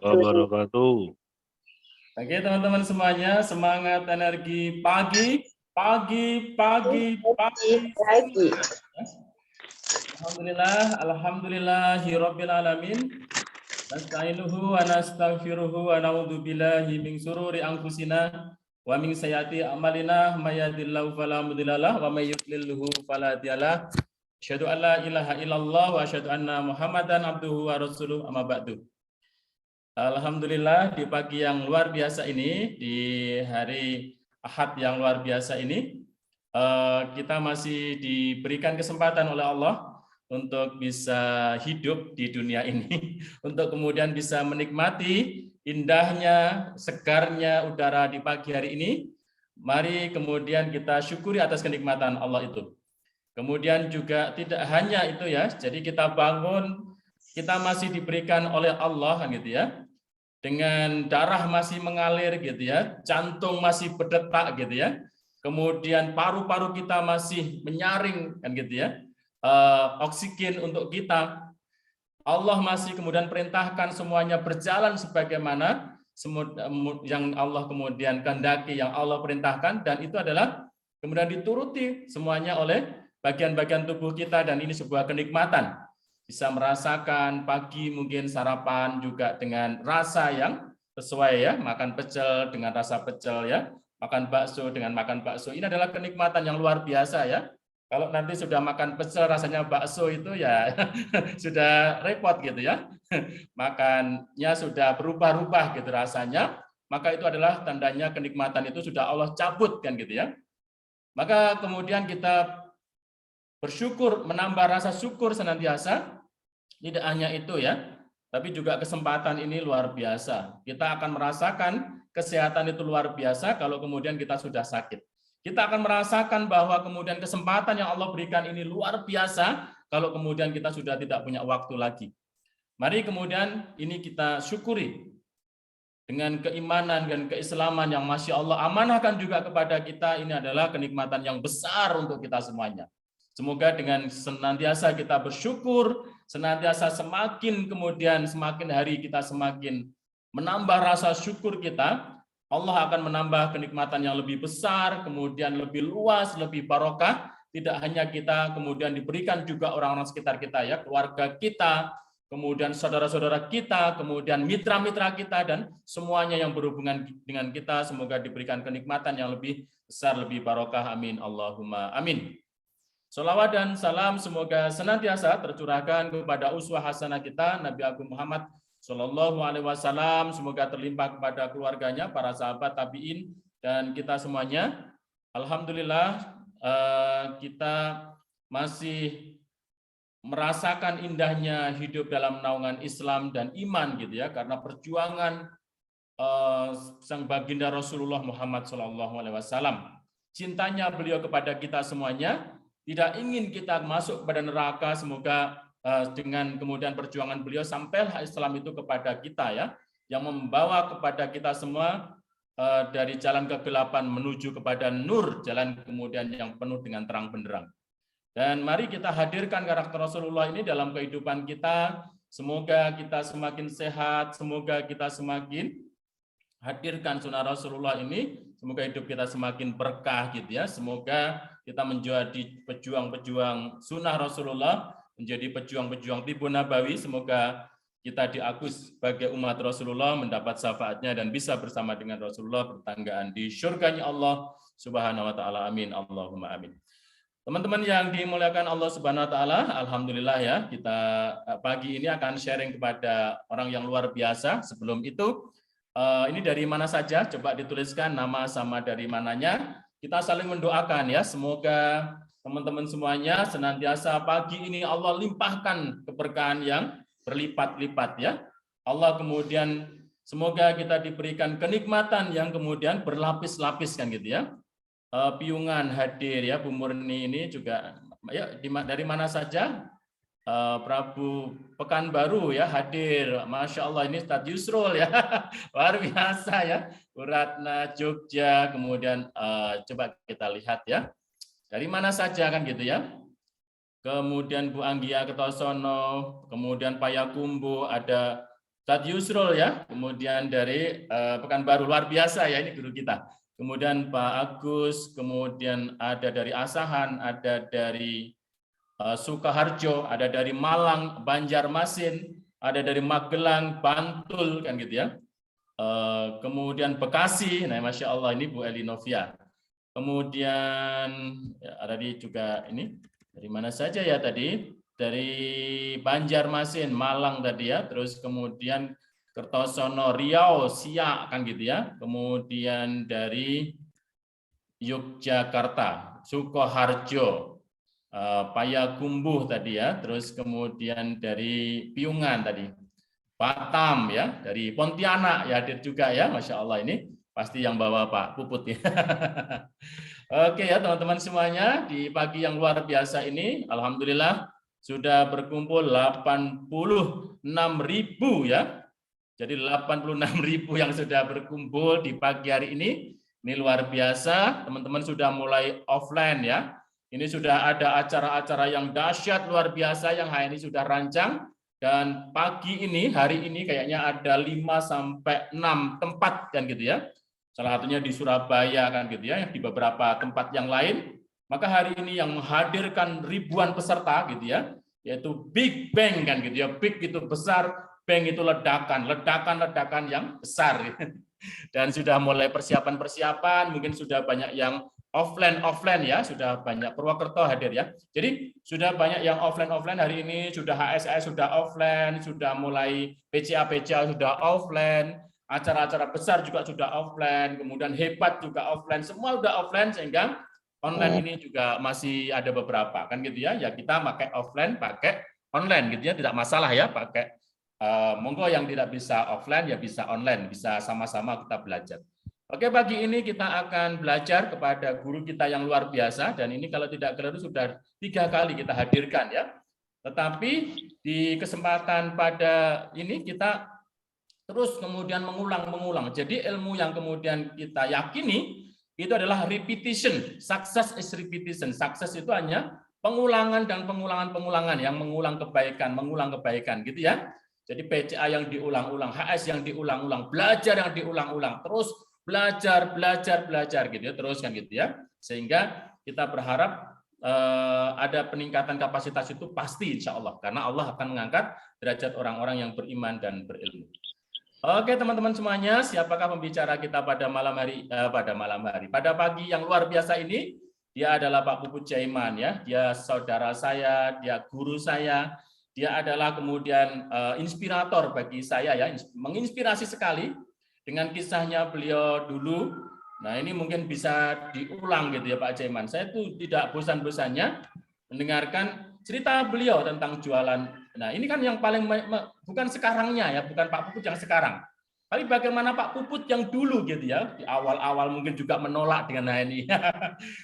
wabarakatuh. Oke teman-teman semuanya, semangat energi pagi. Alhamdulillahirabbil alamin. Nasta'inuhu wa nastaghfiruhu wa na'udzu billahi min syururi anfusina wa min sayyiati a'malina may yahdihillahu fala mudhillalah wa may yudlilhu fala hadiyalah. Asyhadu an la ilaha illallah wa asyhadu anna Muhammadan abduhu wa rasuluh amma ba'du. Alhamdulillah di pagi yang luar biasa ini, di hari Ahad yang luar biasa ini, kita masih diberikan kesempatan oleh Allah untuk bisa hidup di dunia ini, untuk kemudian bisa menikmati indahnya, segarnya udara di pagi hari ini. Mari kemudian kita syukuri atas kenikmatan Allah itu. Kemudian juga tidak hanya itu ya, jadi kita bangun, kita masih diberikan oleh Allah gitu ya, dengan darah masih mengalir gitu ya, jantung masih berdetak gitu ya, kemudian paru-paru kita masih menyaring kan gitu ya, oksigen untuk kita. Allah masih kemudian perintahkan semuanya berjalan sebagaimana yang Allah kemudian kehendaki, yang Allah perintahkan, dan itu adalah kemudian dituruti semuanya oleh bagian-bagian tubuh kita, dan ini sebuah kenikmatan. Bisa merasakan pagi mungkin sarapan juga dengan rasa yang sesuai ya, makan pecel dengan rasa pecel ya, makan bakso dengan makan bakso. Ini adalah kenikmatan yang luar biasa ya. Kalau nanti sudah makan pecel rasanya bakso itu ya sudah repot gitu ya. Makannya sudah berubah-ubah gitu rasanya, maka itu adalah tandanya kenikmatan itu sudah Allah cabut kan gitu ya. Maka kemudian kita bersyukur, menambah rasa syukur senantiasa. Tidak hanya itu ya, tapi juga kesempatan ini luar biasa. Kita akan merasakan kesehatan itu luar biasa kalau kemudian kita sudah sakit. Kita akan merasakan bahwa kemudian kesempatan yang Allah berikan ini luar biasa kalau kemudian kita sudah tidak punya waktu lagi. Mari kemudian ini kita syukuri dengan keimanan dan keislaman yang Masya Allah amanahkan juga kepada kita. Ini adalah kenikmatan yang besar untuk kita semuanya. Semoga dengan senantiasa kita bersyukur, senantiasa semakin hari kita semakin menambah rasa syukur kita, Allah akan menambah kenikmatan yang lebih besar, kemudian lebih luas, lebih barokah. Tidak hanya kita kemudian diberikan juga orang-orang sekitar kita ya, keluarga kita, kemudian saudara-saudara kita, kemudian mitra-mitra kita, dan semuanya yang berhubungan dengan kita, semoga diberikan kenikmatan yang lebih besar, lebih barokah. Amin. Allahumma amin. Salawat dan salam semoga senantiasa tercurahkan kepada uswah hasanah kita Nabi Agung Muhammad Shallallahu Alaihi Wasallam. Semoga terlimpah kepada keluarganya, para sahabat tabiin, dan kita semuanya. Alhamdulillah kita masih merasakan indahnya hidup dalam naungan Islam dan iman gitu ya, karena perjuangan sang baginda Rasulullah Muhammad Shallallahu Alaihi Wasallam. Cintanya beliau kepada kita semuanya. Tidak ingin kita masuk kepada neraka, semoga dengan kemudian perjuangan beliau sampailah Islam itu kepada kita ya, yang membawa kepada kita semua dari jalan kegelapan menuju kepada nur, jalan kemudian yang penuh dengan terang benderang. Dan mari kita hadirkan karakter Rasulullah ini dalam kehidupan kita. Semoga kita semakin sehat, semoga kita semakin hadirkan sunnah Rasulullah ini, semoga hidup kita semakin berkah gitu ya. Semoga kita menjadi pejuang-pejuang sunnah Rasulullah, menjadi pejuang-pejuang tibu nabawi. Semoga kita diakui sebagai umat Rasulullah, mendapat syafaatnya dan bisa bersama dengan Rasulullah bertanggaan di syurganya Allah Subhanahu wa taala. Amin. Allahumma amin. Teman-teman yang dimuliakan Allah Subhanahu wa taala, alhamdulillah ya, kita pagi ini akan sharing kepada orang yang luar biasa. Sebelum itu, ini dari mana saja? Coba dituliskan nama sama dari mananya. Kita saling mendoakan ya, semoga teman-teman semuanya senantiasa pagi ini Allah limpahkan keberkahan yang berlipat-lipat ya. Allah kemudian semoga kita diberikan kenikmatan yang kemudian berlapis-lapis kan gitu ya. Piungan hadir ya, Bu Murni ini juga ya, dari mana saja? Prabu Pekanbaru ya hadir, Masya Allah, ini Ustadz Yusrul ya, luar biasa ya, Bu Ratna Jogja, kemudian coba kita lihat ya, dari mana saja kan gitu ya, kemudian Bu Anggia Kertosono, kemudian Payakumbu, ada Ustadz Yusrul ya, kemudian dari Pekanbaru, luar biasa ya, ini guru kita. Kemudian Pak Agus, kemudian ada dari Asahan, ada dari Sukoharjo, ada dari Malang, Banjarmasin, ada dari Magelang, Bantul kan gitu ya. Kemudian Bekasi, nah Masya Allah ini Bu Elinovia. Kemudian ya, ada di juga ini dari mana saja ya tadi? Dari Banjarmasin, Malang tadi ya, terus kemudian Kertosono, Riau, Siak kan gitu ya. Kemudian dari Yogyakarta, Sukoharjo, Payakumbuh tadi ya, terus kemudian dari Piungan tadi, Batam ya, dari Pontianak ya hadir juga ya, Masya Allah ini pasti yang bawa Pak Puput ya. Oke ya teman-teman semuanya, di pagi yang luar biasa ini, alhamdulillah sudah berkumpul 86.000 ya. Jadi 86.000 yang sudah berkumpul di pagi hari ini. Ini luar biasa, teman-teman sudah mulai offline ya. Ini sudah ada acara-acara yang dahsyat luar biasa yang hari ini sudah rancang, dan pagi ini, hari ini kayaknya ada 5 sampai 6 tempat kan gitu ya. Salah satunya di Surabaya kan gitu ya, di beberapa tempat yang lain. Maka hari ini yang menghadirkan ribuan peserta gitu ya, yaitu Big Bang kan gitu ya. Big itu besar, Bang itu ledakan, ledakan yang besar. Dan sudah mulai persiapan-persiapan, mungkin sudah banyak yang offline ya, sudah banyak Purwokerto hadir ya. Jadi sudah banyak yang offline hari ini, sudah HSS sudah offline, sudah mulai PCA sudah offline, acara-acara besar juga sudah offline, kemudian hebat juga offline, semua sudah offline, sehingga online ini juga masih ada beberapa kan gitu ya. Ya kita pakai offline, pakai online gitu ya, tidak masalah ya pakai. Monggo yang tidak bisa offline ya bisa online, bisa sama-sama kita belajar. Oke, pagi ini kita akan belajar kepada guru kita yang luar biasa, dan ini kalau tidak keliru sudah 3 kali kita hadirkan ya. Tetapi di kesempatan pada ini kita terus kemudian mengulang. Jadi ilmu yang kemudian kita yakini itu adalah repetition. Success is repetition. Success itu hanya pengulangan dan pengulangan yang mengulang kebaikan gitu ya. Jadi PCA yang diulang-ulang, HS yang diulang-ulang, belajar yang diulang-ulang, terus belajar gitu ya, terus kan gitu ya. Sehingga kita berharap ada peningkatan kapasitas itu pasti insya Allah, karena Allah akan mengangkat derajat orang-orang yang beriman dan berilmu. Oke teman-teman semuanya, siapakah pembicara kita pada pada pagi yang luar biasa ini? Dia adalah Pak Puput Jaiman ya, dia saudara saya, dia guru saya, dia adalah kemudian inspirator bagi saya ya, menginspirasi sekali dengan kisahnya beliau dulu. Nah ini mungkin bisa diulang gitu ya Pak Jaiman. Saya tuh tidak bosan-bosannya mendengarkan cerita beliau tentang jualan. Nah ini kan yang paling bukan sekarangnya ya, bukan Pak Puput yang sekarang. Tapi bagaimana Pak Puput yang dulu gitu ya, di awal-awal mungkin juga menolak dengan ini.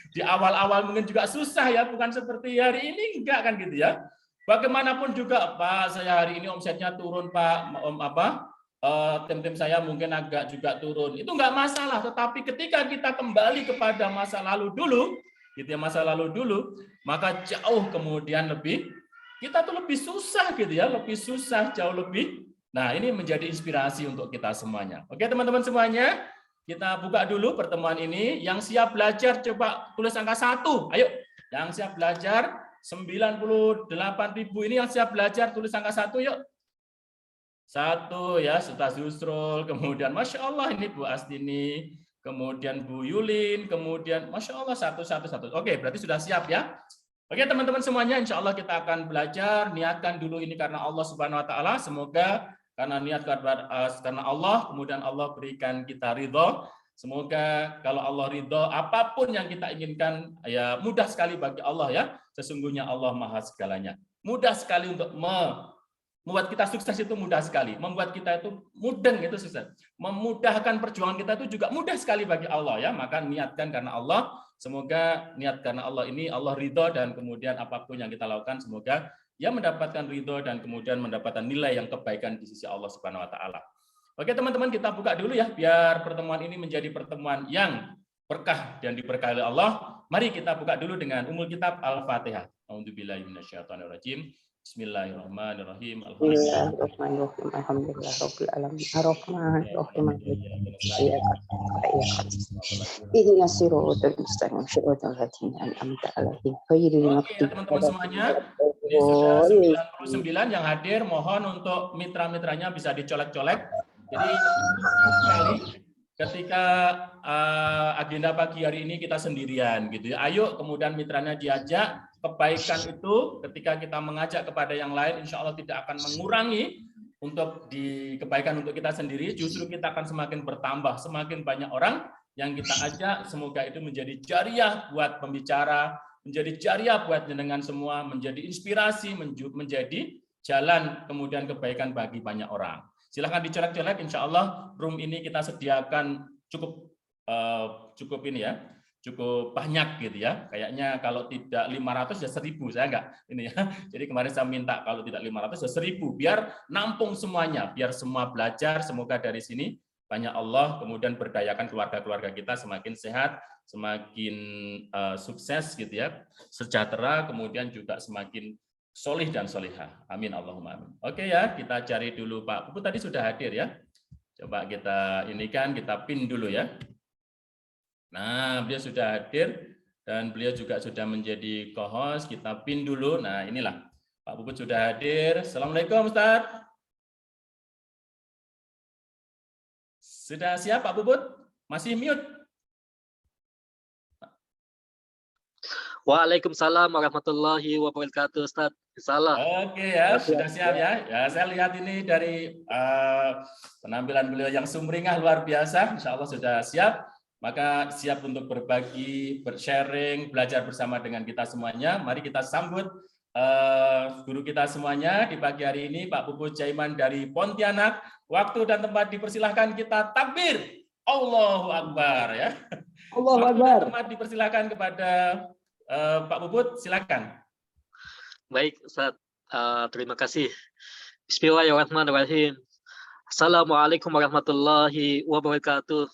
Di awal-awal mungkin juga susah ya, bukan seperti hari ini enggak kan gitu ya. Bagaimanapun juga Pak, saya hari ini omsetnya turun Pak, tim saya mungkin agak juga turun. Itu enggak masalah, tetapi ketika kita kembali kepada masa lalu dulu, gitu ya, masa lalu dulu, maka jauh kemudian kita tuh lebih susah gitu ya, lebih susah, jauh lebih. Nah, ini menjadi inspirasi untuk kita semuanya. Oke, teman-teman semuanya, kita buka dulu pertemuan ini. Yang siap belajar coba tulis angka 1. Ayo, yang siap belajar 98.000 ini yang siap belajar tulis angka 1 yuk. 1 ya, Ustaz Yusrul, kemudian Masya Allah ini Bu Astini, kemudian Bu Yulin, kemudian Masya Allah 1. Oke, berarti sudah siap ya. Oke teman-teman semuanya, insya Allah kita akan belajar, niatkan dulu ini karena Allah Subhanahu Wa Taala, semoga karena niat karena Allah, kemudian Allah berikan kita ridho. Semoga kalau Allah ridho, apapun yang kita inginkan, ya mudah sekali bagi Allah ya. Sesungguhnya Allah Maha segalanya. Mudah sekali untuk membuat kita sukses itu mudah sekali. Membuat kita itu mudeng itu sukses. Memudahkan perjuangan kita itu juga mudah sekali bagi Allah ya. Maka niatkan karena Allah. Semoga niat karena Allah ini Allah ridho, dan kemudian apapun yang kita lakukan semoga ya mendapatkan ridho dan kemudian mendapatkan nilai yang kebaikan di sisi Allah Subhanahu Wa Taala. Oke teman-teman, kita buka dulu ya biar pertemuan ini menjadi pertemuan yang berkah dan diberkahi oleh Allah. Mari kita buka dulu dengan umul kitab Al-Fatihah. A'udzubillahi minasyaitonirrajim. Bismillahirrahmanirrahim. Bismillahirrahmanirrahim. Alhamdulillahirabbil alamin. Arrahmanirrahim. Ihdinas siratal mustaqim. Siratal ladzina an'amta 'alaihim ghairil Oke ya maghdubi teman-teman semuanya. Ini sudah 99 yang hadir. Mohon untuk mitra-mitranya bisa dicolek-colek. Jadi sekali ketika agenda pagi hari ini kita sendirian gitu ya. Ayo kemudian mitranya diajak. Kebaikan itu ketika kita mengajak kepada yang lain, insya Allah tidak akan mengurangi untuk kebaikan untuk kita sendiri. Justru kita akan semakin bertambah, semakin banyak orang yang kita ajak. Semoga itu menjadi jariah buat pembicara, menjadi jariah buat jenengan semua, menjadi inspirasi, menjadi jalan kemudian kebaikan bagi banyak orang. Silahkan dicolek-colek, insya Allah room ini kita sediakan cukup ini ya, cukup banyak gitu ya. Kayaknya kalau tidak 500 ya 1000, saya enggak ini ya. Jadi kemarin saya minta kalau tidak 500 ya 1000, biar nampung semuanya, biar semua belajar. Semoga dari sini banyak Allah kemudian berdayakan keluarga-keluarga kita semakin sehat, semakin sukses gitu ya, sejahtera, kemudian juga semakin solih dan solihah. Amin Allahumma amin. Oke ya, kita cari dulu Pak Puput tadi sudah hadir ya. Coba kita ini kan kita pin dulu ya. Nah, beliau sudah hadir dan beliau juga sudah menjadi co-host. Kita pin dulu. Nah, inilah Pak Puput sudah hadir. Assalamualaikum Ustaz. Sudah siap Pak Puput? Masih mute? Waalaikumsalam warahmatullahi wabarakatuh, Ustaz. Insyaallah. Oke ya, sudah siap ya. Ya, saya lihat ini dari penampilan beliau yang sumringah luar biasa. Insya Allah sudah siap. Maka siap untuk berbagi, bersharing, belajar bersama dengan kita semuanya. Mari kita sambut guru kita semuanya di pagi hari ini, Pak Puput Jaiman dari Pontianak. Waktu dan tempat dipersilahkan kita takbir. Allahu Akbar ya. Allahu Akbar. Tempat dipersilahkan kepada Pak Puput, silakan. Baik, Ustaz. Terima kasih. Bismillahirrahmanirrahim. Assalamualaikum warahmatullahi wabarakatuh.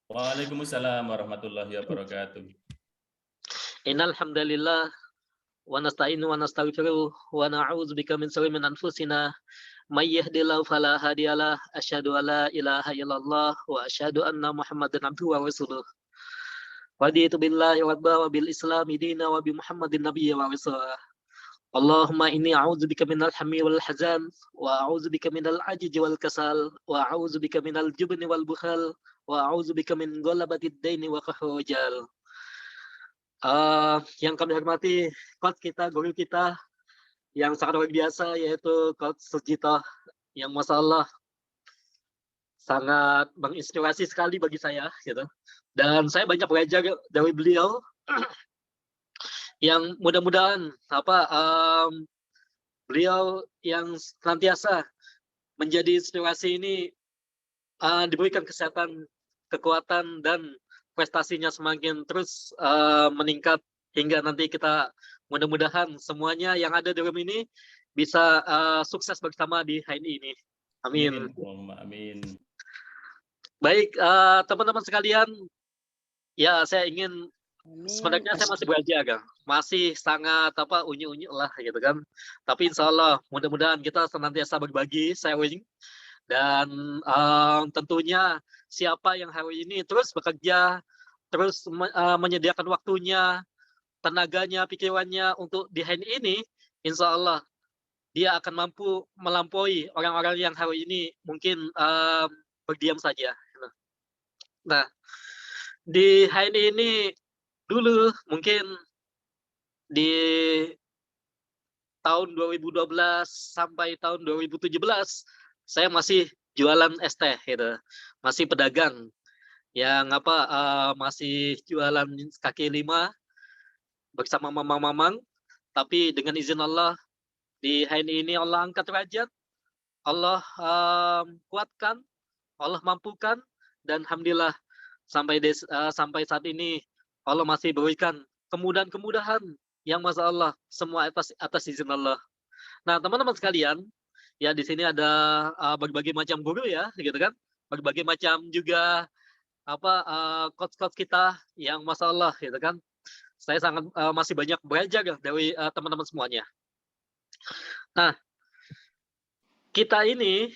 Waalaikumsalam warahmatullahi wabarakatuh. Innal hamdalillah wa nasta'inu wa nastaghfiruh wa na'udzubika min syururi anfusina may yahdihillahu fala hadiyalah asyhadu an la ilaha illallah wa asyhadu anna muhammadan abduhu wa rasuluh. Raditu billahi rabba wa bil islami dina wa bi muhammadin nabiyya wa rasulah. Allahumma inni a'udzubika minal hammi wal hazan wa a'udzubika minal ajzi wal kasal wa a'udzubika minal jubni wal bukhal wa a'udzubika min ghalabatid daini wa qahril rijal. Yang kami hormati coach kita, guru kita yang sangat luar biasa, yaitu Coach Sujito, yang masya Allah sangat menginspirasi sekali bagi saya gitu. Dan saya banyak belajar dari beliau yang mudah-mudahan beliau yang senantiasa menjadi inspirasi ini diberikan kesehatan, kekuatan, dan prestasinya semakin terus meningkat hingga nanti kita mudah-mudahan semuanya yang ada di room ini bisa sukses bersama di HNI ini. Amin. Amin. Baik, teman-teman sekalian, ya saya ingin sebenarnya saya masih belajar, masih sangat unyu-unyu lah gitu kan. Tapi insya Allah mudah-mudahan kita senantiasa berbagi, sharing, dan tentunya siapa yang hari ini terus bekerja, terus menyediakan waktunya, tenaganya, pikirannya untuk di HNI ini, insya Allah dia akan mampu melampaui orang-orang yang hari ini mungkin berdiam saja. Nah, di HNI ini dulu mungkin di tahun 2012 sampai tahun 2017 saya masih jualan es teh gitu, masih pedagang yang masih jualan kaki lima bersama mamang-mamang. Tapi dengan izin Allah di HNI ini Allah angkat derajat, Allah kuatkan, Allah mampukan, dan alhamdulillah sampai saat ini Allah masih berikan kemudahan-kemudahan yang masya Allah semua atas izin Allah. Nah, teman-teman sekalian, ya di sini ada berbagai macam guru ya, gitu kan, berbagai macam juga coach-coach kita yang masya Allah, gitu kan. Saya sangat masih banyak belajar dari teman-teman semuanya. Nah, kita ini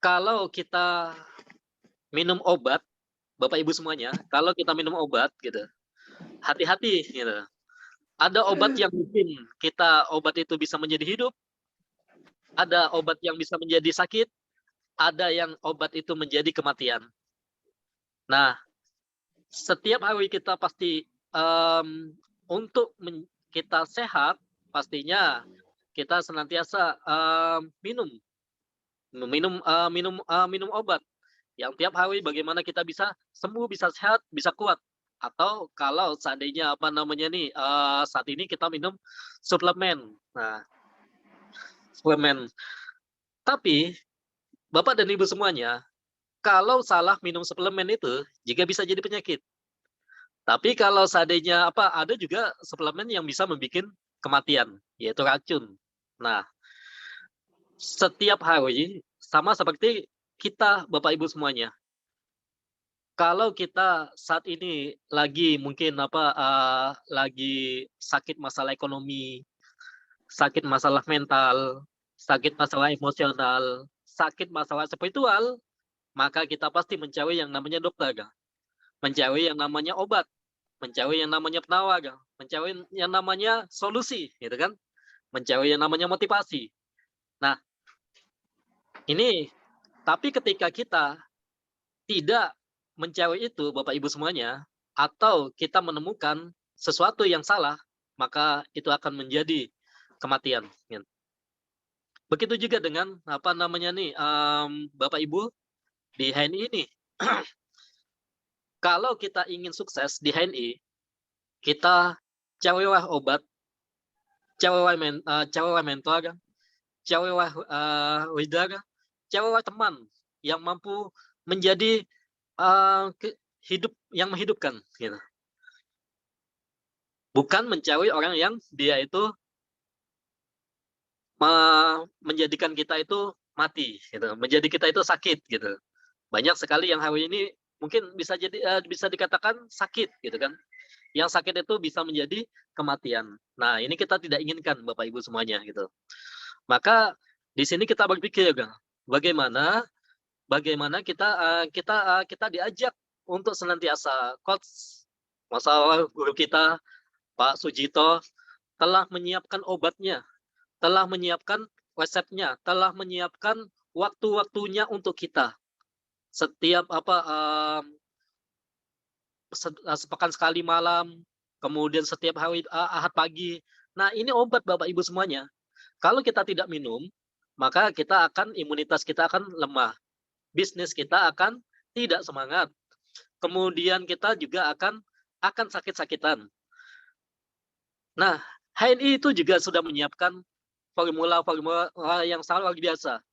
kalau kita minum obat, Bapak Ibu semuanya, kalau kita minum obat gitu, hati-hati gitu. Ada obat yang bikin obat itu bisa menjadi hidup, ada obat yang bisa menjadi sakit, ada yang obat itu menjadi kematian. Nah, setiap hari kita pasti untuk kita sehat, pastinya kita senantiasa minum obat. Yang tiap hari bagaimana kita bisa sembuh, bisa sehat, bisa kuat. Atau kalau seandainya saat ini kita minum suplemen. Nah, suplemen. Tapi Bapak dan Ibu semuanya, kalau salah minum suplemen itu juga bisa jadi penyakit. Tapi kalau seandainya ada juga suplemen yang bisa membuat kematian, yaitu racun. Nah, setiap hari sama seperti kita Bapak Ibu semuanya. Kalau kita saat ini lagi mungkin lagi sakit masalah ekonomi, sakit masalah mental, sakit masalah emosional, sakit masalah spiritual, maka kita pasti mencari yang namanya dokter, mencari yang namanya obat, mencari yang namanya penawar, mencari yang namanya solusi, gitu kan? Mencari yang namanya motivasi. Nah, ini tapi ketika kita tidak mencari itu, Bapak Ibu semuanya, atau kita menemukan sesuatu yang salah, maka itu akan menjadi kematian. Begitu juga dengan Bapak Ibu di HNI ini. Kalau kita ingin sukses di HNI, kita carilah obat, carilah mentor, carilah leader, carilah teman yang mampu menjadi hidup yang menghidupkan, gitu. Bukan mencari orang yang dia itu menjadikan kita itu mati, gitu. Menjadi kita itu sakit, gitu. Banyak sekali yang hari ini mungkin bisa dikatakan sakit, gitu kan. Yang sakit itu bisa menjadi kematian. Nah, ini kita tidak inginkan Bapak Ibu semuanya, gitu. Maka di sini kita berpikir, bagaimana kita diajak untuk senantiasa coach masalah guru kita Pak Sujito telah menyiapkan obatnya, telah menyiapkan resepnya, telah menyiapkan waktu-waktunya untuk kita. Setiap sepekan sekali malam, kemudian setiap hari Ahad pagi. Nah, ini obat Bapak Ibu semuanya. Kalau kita tidak minum, maka imunitas kita akan lemah. Bisnis kita akan tidak semangat. Kemudian kita juga akan sakit-sakitan. Nah, HNI itu juga sudah menyiapkan formula-formula yang sangat luar biasa.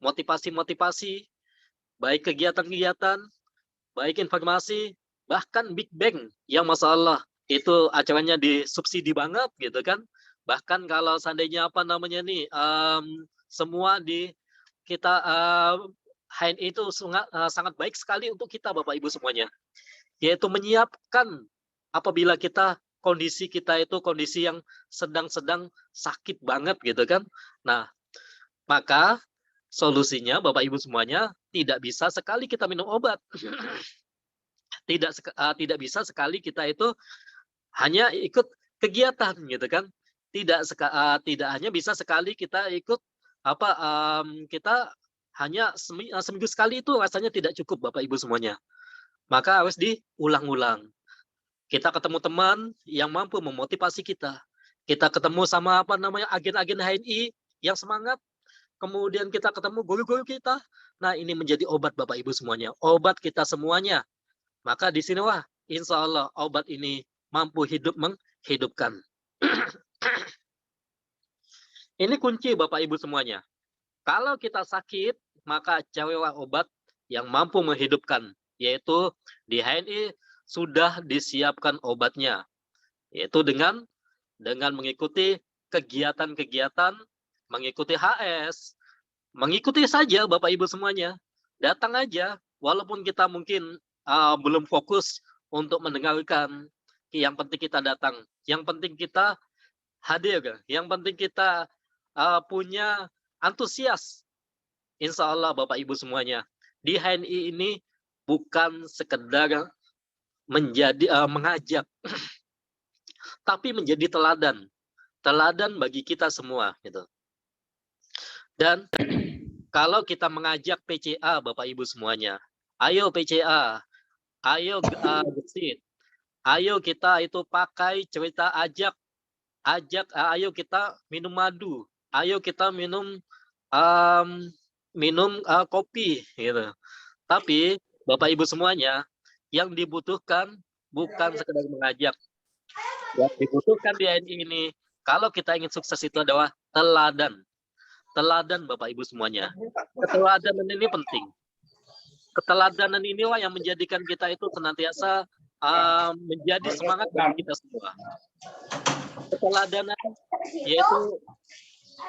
Motivasi-motivasi, baik kegiatan-kegiatan, baik informasi, bahkan Big Bang yang Masya Allah itu acaranya disubsidi banget gitu kan. Bahkan kalau seandainya semua di kita HNI itu sangat baik sekali untuk kita Bapak Ibu semuanya. Yaitu menyiapkan apabila kondisi kita itu kondisi yang sedang sakit banget gitu kan. Nah, maka solusinya Bapak Ibu semuanya tidak bisa sekali kita minum obat. Tidak bisa sekali kita itu hanya ikut kegiatan gitu kan. Tidak hanya bisa sekali kita ikut kita hanya seminggu sekali itu rasanya tidak cukup Bapak Ibu semuanya. Maka harus diulang-ulang. Kita ketemu teman yang mampu memotivasi kita. Kita ketemu sama agen-agen HNI yang semangat. Kemudian kita ketemu guru-guru kita. Nah, ini menjadi obat Bapak Ibu semuanya. Obat kita semuanya. Maka di sinilah insya Allah obat ini mampu menghidupkan. Ini kunci Bapak Ibu semuanya. Kalau kita sakit, maka carilah obat yang mampu menghidupkan. Yaitu di HNI sudah disiapkan obatnya. Yaitu dengan mengikuti kegiatan-kegiatan, mengikuti HS, mengikuti saja Bapak Ibu semuanya. Datang aja, walaupun kita mungkin belum fokus untuk mendengarkan, yang penting kita datang, yang penting kita hadir, yang penting kita punya antusias. Insya Allah Bapak Ibu semuanya, di HNI ini bukan sekedar mengajak, tapi menjadi teladan bagi kita semua gitu. Dan kalau kita mengajak PCA Bapak Ibu semuanya, ayo PCA, ayo gesit, ayo kita itu pakai cerita ayo kita minum madu, ayo kita minum kopi gitu. Tapi Bapak Ibu semuanya, yang dibutuhkan bukan sekedar mengajak. Yang dibutuhkan di HNI ini, kalau kita ingin sukses itu adalah teladan. Teladan Bapak Ibu semuanya. Keteladanan ini penting. Keteladanan inilah yang menjadikan kita itu senantiasa menjadi semangat bagi kita semua. Keteladanan yaitu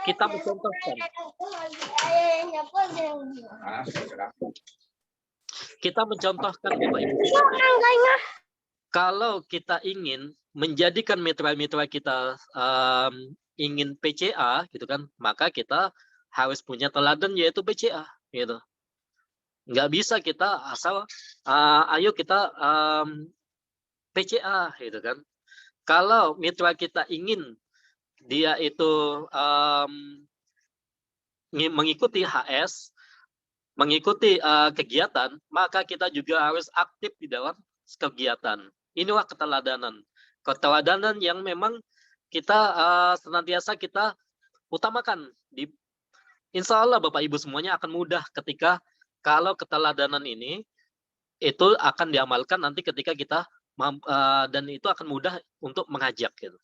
kita mencontohkan. Kita mencontohkan Bapak Ibu. Kalau kita ingin menjadikan mitra-mitra kita ingin PCA gitu kan, maka kita harus punya teladan yaitu PCA gitu. Nggak bisa kita asal ayo kita PCA gitu kan. Kalau mitra kita ingin dia itu mengikuti HS, mengikuti kegiatan, maka kita juga harus aktif di dalam kegiatan. Inilah keteladanan. Keteladanan yang memang kita senantiasa kita utamakan. Insya Allah Bapak Ibu semuanya akan mudah ketika kalau keteladanan ini itu akan diamalkan nanti ketika kita dan itu akan mudah untuk mengajak gitu.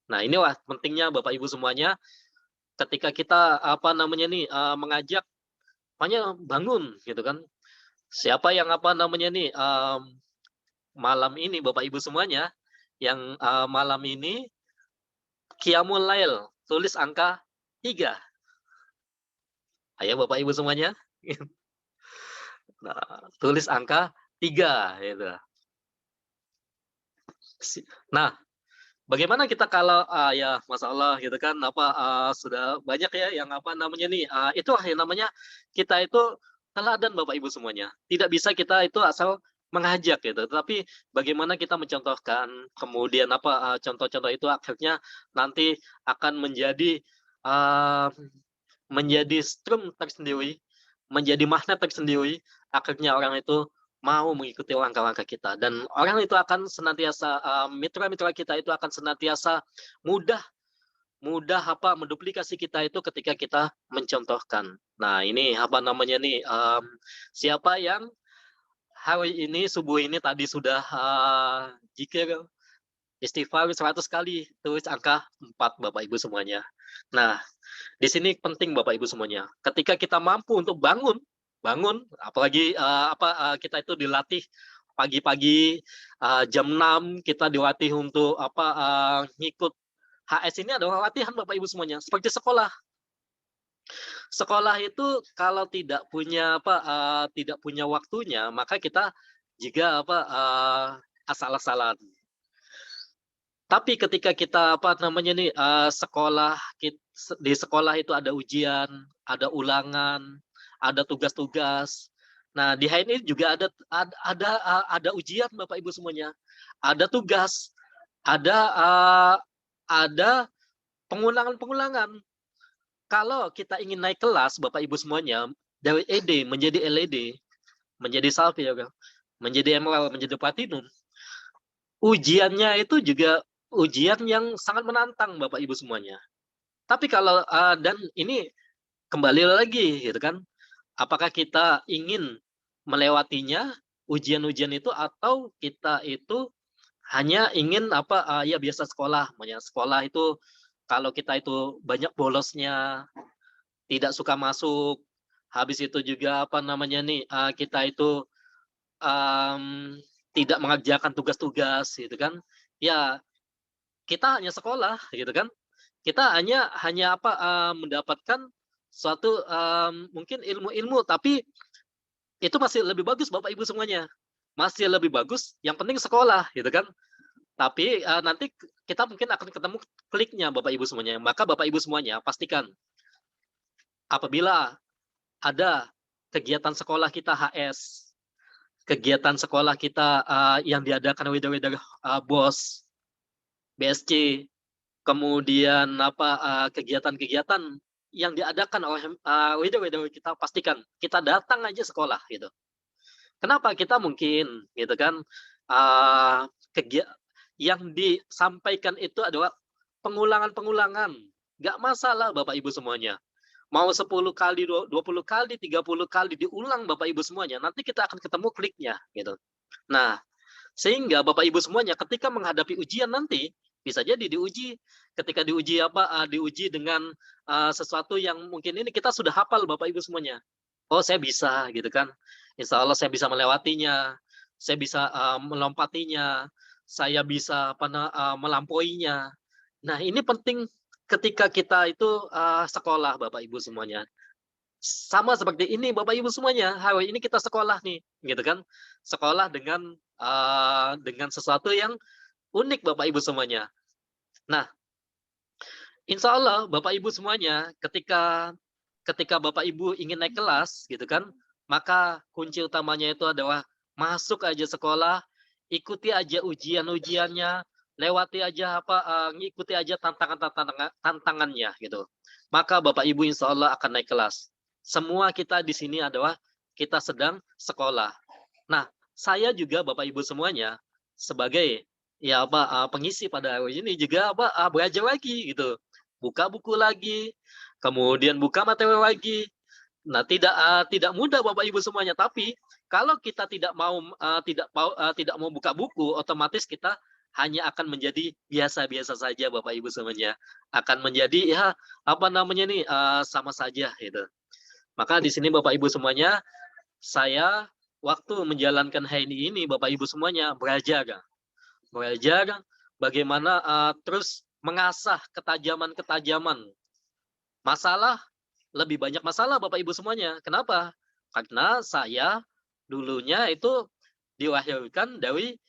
Nah, inilah pentingnya Bapak Ibu semuanya ketika kita mengajak, makanya bangun gitu kan. Siapa yang malam ini Bapak Ibu semuanya yang malam ini Qiyamul Lail, tulis angka 3. Ayo Bapak Ibu semuanya. Nah, tulis angka 3 gitu. Nah, bagaimana kita kalau ya Masya Allah gitu kan sudah banyak ya yang itu yang namanya kita itu teladan Bapak Ibu semuanya. Tidak bisa kita itu asal mengajak gitu, tapi bagaimana kita mencontohkan, kemudian contoh-contoh itu akhirnya nanti akan menjadi strum tersendiri, menjadi magnet tersendiri, akhirnya orang itu mau mengikuti langkah-langkah kita, dan orang itu akan senantiasa mitra-mitra kita itu akan senantiasa mudah menduplikasi kita itu ketika kita mencontohkan. Nah, ini siapa yang hari ini subuh ini tadi sudah zikir istighfar 100 kali, tulis angka 4 Bapak Ibu semuanya. Nah, di sini penting Bapak Ibu semuanya. Ketika kita mampu untuk bangun, apalagi kita itu dilatih pagi-pagi jam 6 kita dilatih untuk ngikut HS ini adalah latihan Bapak Ibu semuanya, seperti sekolah. Sekolah itu kalau tidak punya waktunya, maka kita juga asal-asalan. Tapi ketika kita sekolah, di sekolah itu ada ujian, ada ulangan, ada tugas-tugas. Nah, di HNI juga ada ujian Bapak Ibu semuanya, ada tugas, ada pengulangan. Kalau kita ingin naik kelas Bapak Ibu semuanya dari ED menjadi LED, menjadi Salvi, menjadi Emerald, menjadi Platinum, ujiannya itu juga ujian yang sangat menantang Bapak Ibu semuanya. Tapi kalau dan ini kembali lagi gitu kan, apakah kita ingin melewatinya ujian-ujian itu, atau kita itu hanya ingin ya biasa sekolah, sekolah itu kalau kita itu banyak bolosnya, tidak suka masuk, habis itu juga kita itu tidak mengerjakan tugas-tugas gitu kan, ya kita hanya sekolah gitu kan, kita hanya mendapatkan suatu mungkin ilmu-ilmu, tapi itu masih lebih bagus Bapak Ibu semuanya, masih lebih bagus, yang penting sekolah gitu kan. Tapi nanti kita mungkin akan ketemu kliknya Bapak Ibu semuanya. Maka Bapak Ibu semuanya pastikan apabila ada kegiatan sekolah kita HS, kegiatan sekolah kita yang diadakan weda-weda BOS, BSC, kemudian kegiatan-kegiatan yang diadakan oleh weda-weda kita, pastikan kita datang aja sekolah gitu. Kenapa? Kita mungkin gitu kan yang disampaikan itu adalah pengulangan-pengulangan. Nggak masalah Bapak Ibu semuanya. Mau 10 kali, 20 kali, 30 kali diulang Bapak Ibu semuanya, nanti kita akan ketemu kliknya gitu. Nah, sehingga Bapak Ibu semuanya ketika menghadapi ujian nanti bisa jadi diuji, ketika diuji diuji dengan sesuatu yang mungkin ini kita sudah hafal Bapak Ibu semuanya. Oh, saya bisa gitu kan. Insya Allah saya bisa melewatinya, saya bisa melompatinya, saya bisa melampauinya. Nah, ini penting ketika kita itu sekolah Bapak Ibu semuanya. Sama seperti ini Bapak Ibu semuanya, hari ini kita sekolah nih, gitu kan. Sekolah dengan sesuatu yang unik Bapak Ibu semuanya. Nah, insya Allah Bapak Ibu semuanya ketika Bapak Ibu ingin naik kelas gitu kan, maka kunci utamanya itu adalah masuk aja sekolah, ikuti aja ujian-ujiannya, lewati aja ngikuti aja tantangannya gitu. Maka Bapak Ibu insya Allah akan naik kelas. Semua kita di sini adalah kita sedang sekolah. Nah, saya juga Bapak Ibu semuanya sebagai pengisi pada hari ini juga belajar lagi gitu. Buka buku lagi, kemudian buka materi lagi. Nah, tidak mudah Bapak Ibu semuanya, tapi kalau kita tidak mau buka buku, otomatis kita hanya akan menjadi biasa-biasa saja Bapak Ibu semuanya. Akan menjadi sama saja gitu. Maka di sini Bapak Ibu semuanya, saya waktu menjalankan HNI ini Bapak Ibu semuanya belajar bagaimana terus mengasah ketajaman-ketajaman. Masalah, lebih banyak masalah Bapak Ibu semuanya. Kenapa? Karena saya dulunya itu dilahirkan dari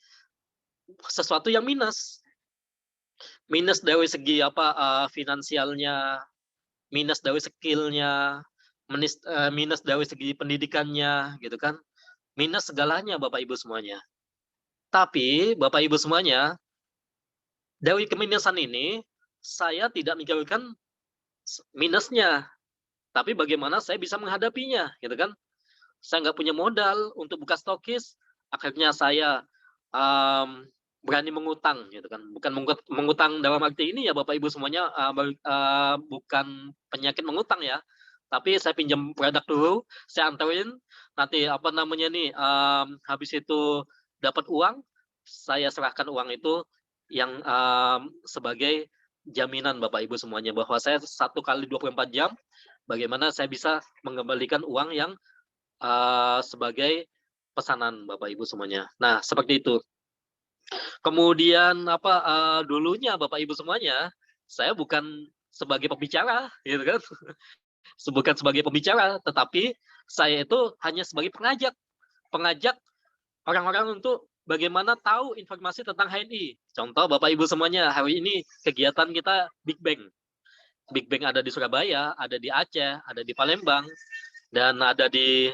sesuatu yang minus. Minus dari segi finansialnya, minus dari skillnya, minus dari segi pendidikannya, gitu kan. Minus segalanya Bapak Ibu semuanya. Tapi Bapak Ibu semuanya, dari keminusan ini, saya tidak mikirkan minusnya, tapi bagaimana saya bisa menghadapinya, gitu kan? Saya nggak punya modal untuk buka stokis, akhirnya saya berani mengutang, gitu kan? Bukan mengutang dalam arti ini ya Bapak Ibu semuanya, bukan penyakit mengutang ya, tapi saya pinjam produk dulu, saya anterin, nanti habis itu dapat uang, saya serahkan uang itu yang sebagai jaminan Bapak Ibu semuanya bahwa saya 1 kali 24 jam bagaimana saya bisa mengembalikan uang yang sebagai pesanan Bapak Ibu semuanya. Nah, seperti itu. Kemudian dulunya Bapak Ibu semuanya, saya bukan sebagai pembicara, gitu kan. Bukan sebagai pembicara, tetapi saya itu hanya sebagai pengajak orang-orang untuk bagaimana tahu informasi tentang HNI. Contoh Bapak Ibu semuanya, hari ini kegiatan kita Big Bang. Big Bang ada di Surabaya, ada di Aceh, ada di Palembang, dan ada di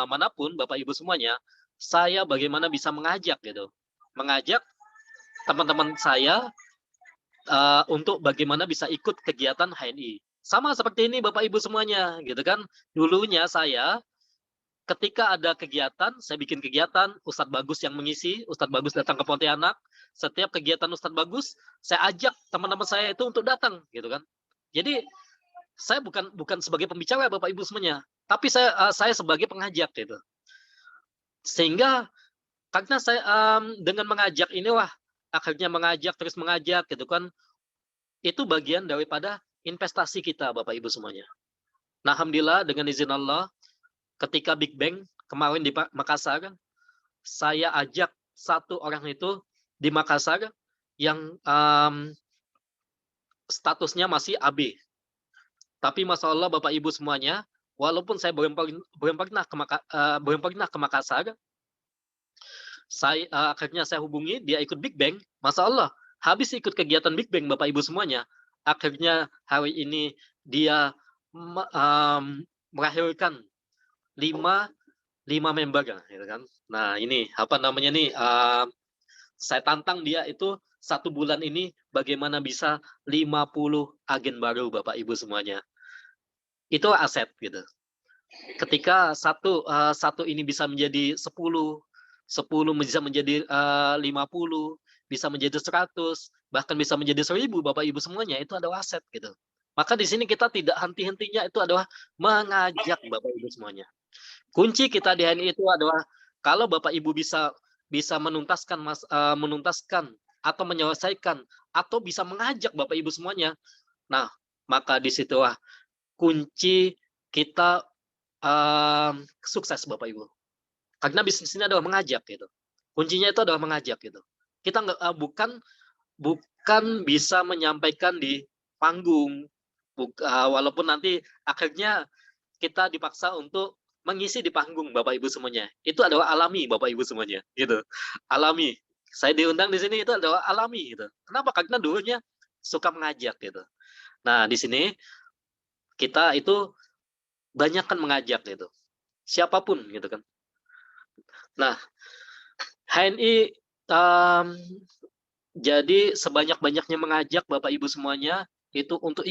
manapun Bapak Ibu semuanya. Saya bagaimana bisa mengajak gitu. Mengajak teman-teman saya untuk bagaimana bisa ikut kegiatan HNI. Sama seperti ini Bapak Ibu semuanya, gitu kan. Dulunya saya ketika ada kegiatan, saya bikin kegiatan, Ustadz Bagus yang mengisi, Ustadz Bagus datang ke Pontianak, setiap kegiatan Ustadz Bagus, saya ajak teman-teman saya itu untuk datang, gitu kan. Jadi saya bukan sebagai pembicara Bapak Ibu semuanya, tapi saya sebagai pengajak gitu. Sehingga karena saya dengan mengajak inilah akhirnya terus mengajak gitu kan, itu bagian daripada investasi kita Bapak Ibu semuanya. Nah, alhamdulillah dengan izin Allah, ketika Big Bang kemarin di Makassar, saya ajak satu orang itu di Makassar yang statusnya masih AB. Tapi Masya Allah Bapak Ibu semuanya, walaupun saya belum pernah ke Makassar, akhirnya saya hubungi, dia ikut Big Bang. Masya Allah, habis ikut kegiatan Big Bang Bapak Ibu semuanya, akhirnya hari ini dia melahirkan 5 member, gitu kan. Nah ini apa namanya nih, saya tantang dia itu 1 bulan ini bagaimana bisa 50 agen baru Bapak Ibu semuanya. Itu aset gitu. Ketika satu ini bisa menjadi 10 bisa menjadi 50, bisa menjadi 100, bahkan bisa menjadi 1000 Bapak Ibu semuanya, itu adalah aset gitu. Maka di sini kita tidak henti-hentinya itu adalah mengajak Bapak Ibu semuanya. Kunci kita di HNI itu adalah kalau Bapak Ibu bisa menuntaskan atau menyelesaikan atau bisa mengajak Bapak Ibu semuanya. Nah, maka disitulah kunci kita sukses Bapak Ibu. Karena bisnis ini adalah mengajak gitu. Kuncinya itu adalah mengajak gitu. Kita bukan bisa menyampaikan di panggung, walaupun nanti akhirnya kita dipaksa untuk mengisi di panggung Bapak Ibu semuanya. Itu adalah alami Bapak Ibu semuanya, gitu. Alami. Saya diundang di sini itu adalah alami gitu. Kenapa? Karena dulunya suka mengajak gitu. Nah, di sini kita itu banyak kan mengajak gitu. Siapapun gitu kan. Nah, HNI jadi sebanyak-banyaknya mengajak Bapak Ibu semuanya itu untuk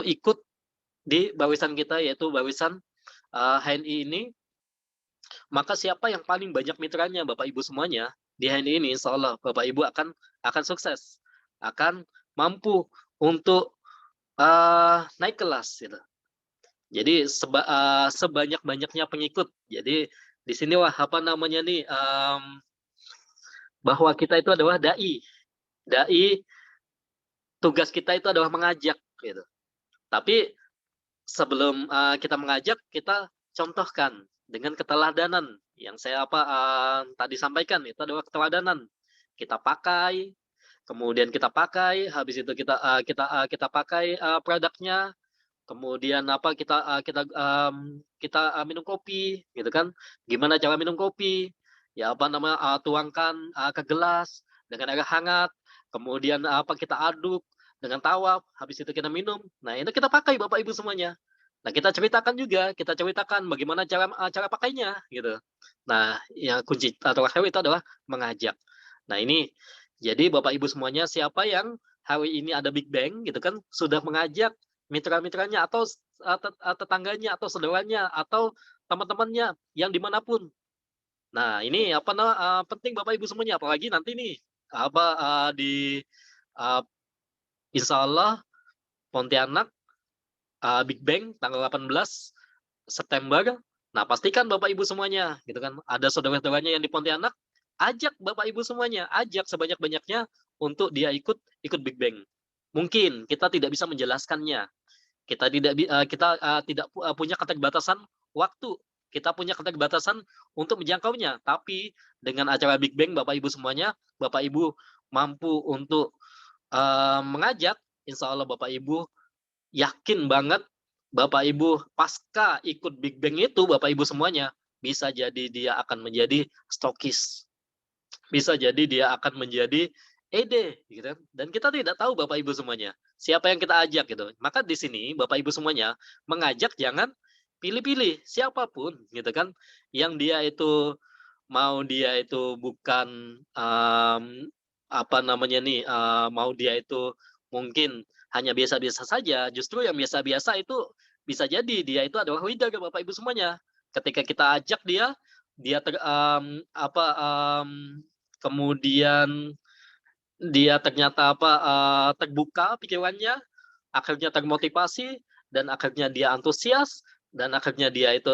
ikut di barisan kita, yaitu barisan HNI ini. Maka siapa yang paling banyak mitranya Bapak Ibu semuanya di HNI ini, insya Allah Bapak Ibu akan sukses, akan mampu untuk naik kelas gitu. Jadi sebanyak-banyaknya pengikut. Jadi di sinilah apa namanya nih, bahwa kita itu adalah dai. Tugas kita itu adalah mengajak gitu. Tapi sebelum kita mengajak, kita contohkan dengan keteladanan yang saya tadi sampaikan. Itu adalah keteladanan. Kita pakai, kemudian kita pakai, habis itu kita pakai produknya. Kemudian kita minum kopi gitu kan. Gimana cara minum kopi? Ya tuangkan ke gelas dengan air hangat, kemudian kita aduk dengan tawar, habis itu kita minum. Nah, itu kita pakai Bapak Ibu semuanya. Nah, kita ceritakan bagaimana cara pakainya gitu. Nah, yang kunci terakhir itu adalah mengajak. Nah, ini jadi Bapak Ibu semuanya, siapa yang hari ini ada Big Bang gitu kan, sudah mengajak mitra-mitranya atau tetangganya atau saudaranya atau teman-temannya yang dimanapun. Nah, ini penting Bapak Ibu semuanya, apalagi nanti nih di insya Allah Pontianak Big Bang tanggal 18 September. Nah, pastikan Bapak Ibu semuanya gitu kan, ada saudara-saudaranya yang di Pontianak, ajak Bapak Ibu semuanya, ajak sebanyak-banyaknya untuk dia ikut Big Bang. Mungkin kita tidak bisa menjelaskannya. Kita tidak punya keterbatasan waktu. Kita punya keterbatasan untuk menjangkaunya. Tapi dengan acara Big Bang Bapak Ibu semuanya, Bapak Ibu mampu untuk mengajak, insya Allah Bapak Ibu yakin banget Bapak Ibu pasca ikut Big Bang itu, Bapak Ibu semuanya, bisa jadi dia akan menjadi stokis. Bisa jadi dia akan menjadi ED gitu. Dan kita tidak tahu Bapak Ibu semuanya siapa yang kita ajak gitu. Maka di sini Bapak Ibu semuanya mengajak jangan pilih-pilih siapapun gitu kan, yang dia itu bukan mau dia itu mungkin hanya biasa-biasa saja, justru yang biasa-biasa itu bisa jadi dia itu adalah leader Bapak Ibu semuanya. Ketika kita ajak dia kemudian dia ternyata terbuka pikirannya, akhirnya termotivasi, dan akhirnya dia antusias, dan akhirnya dia itu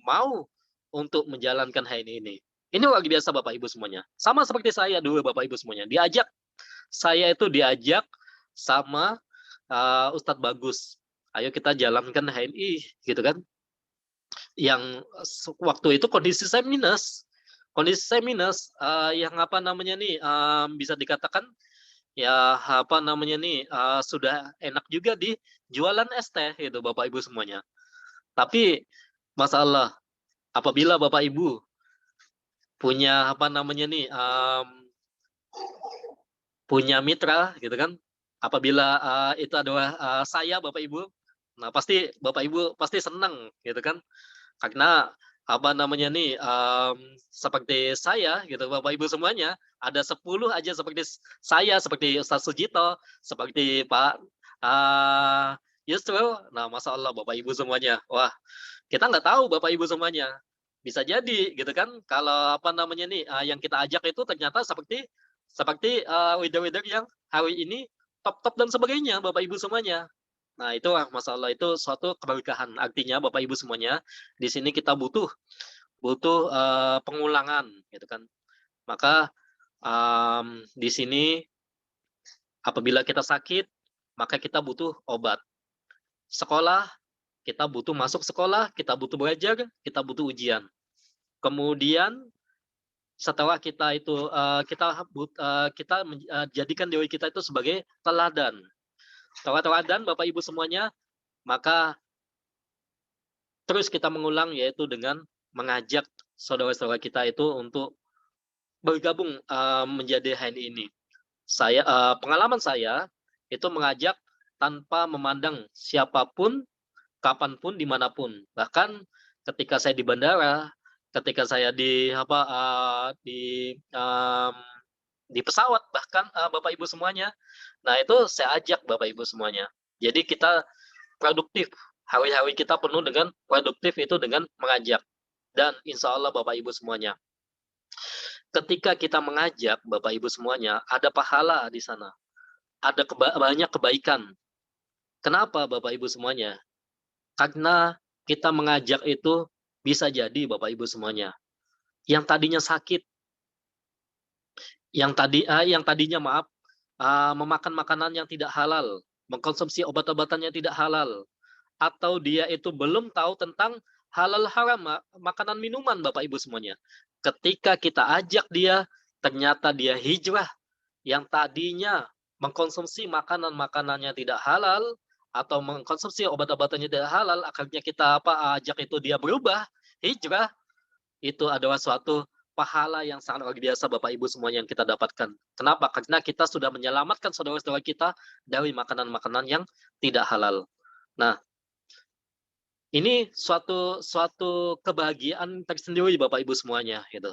mau untuk menjalankan hal ini. Ini luar biasa Bapak Ibu semuanya. Sama seperti saya dulu Bapak Ibu semuanya. Saya itu diajak sama Ustadz Bagus. Ayo kita jalankan HNI gitu kan. Yang waktu itu kondisi saya minus, yang bisa dikatakan ya sudah enak juga di jualan es teh gitu Bapak Ibu semuanya. Tapi masalah apabila Bapak Ibu punya apa namanya nih, punya mitra gitu kan. Apabila itu adalah saya Bapak Ibu, nah pasti Bapak Ibu pasti senang gitu kan. Karena apa namanya nih, seperti saya gitu Bapak Ibu semuanya, ada 10 aja seperti saya, seperti Ustaz Sujito, seperti Pak Yusril. Nah, Masya Allah Bapak Ibu semuanya. Wah, kita nggak tahu Bapak Ibu semuanya. Bisa jadi gitu kan, kalau apa namanya nih, yang kita ajak itu ternyata seperti seperti leader-leader yang hari ini top-top dan sebagainya Bapak Ibu semuanya. Nah, itu masalah itu suatu keberkahan. Artinya Bapak Ibu semuanya, di sini kita butuh butuh pengulangan gitu kan. Maka di sini apabila kita sakit, maka kita butuh obat. Sekolah, kita butuh masuk sekolah, kita butuh belajar, kita butuh ujian. Kemudian setelah kita itu jadikan diri kita itu sebagai teladan. Setelah teladan Bapak Ibu semuanya, maka terus kita mengulang yaitu dengan mengajak saudara-saudara kita itu untuk bergabung menjadi HNI ini. Pengalaman saya itu mengajak tanpa memandang siapapun, kapanpun, dimanapun. Bahkan ketika saya di bandara, ketika saya di pesawat, bahkan Bapak Ibu semuanya. Nah, itu saya ajak Bapak Ibu semuanya. Jadi kita produktif. Hari-hari kita penuh dengan produktif itu dengan mengajak. Dan insya Allah Bapak Ibu semuanya, ketika kita mengajak Bapak Ibu semuanya, ada pahala di sana. Ada banyak kebaikan. Kenapa Bapak Ibu semuanya? Karena kita mengajak itu bisa jadi Bapak Ibu semuanya, yang tadinya sakit, yang tadinya memakan makanan yang tidak halal, mengkonsumsi obat-obatan yang tidak halal, atau dia itu belum tahu tentang halal haram makanan minuman Bapak Ibu semuanya. Ketika kita ajak dia, ternyata dia hijrah, yang tadinya mengkonsumsi makanan-makanannya tidak halal atau mengkonsumsi obat-obatannya tidak halal, akhirnya kita ajak itu dia berubah, hijrah, itu adalah suatu pahala yang sangat luar biasa Bapak Ibu semuanya yang kita dapatkan. Kenapa? Karena kita sudah menyelamatkan saudara-saudara kita dari makanan-makanan yang tidak halal. Nah, ini suatu kebahagiaan tersendiri Bapak Ibu semuanya gitu.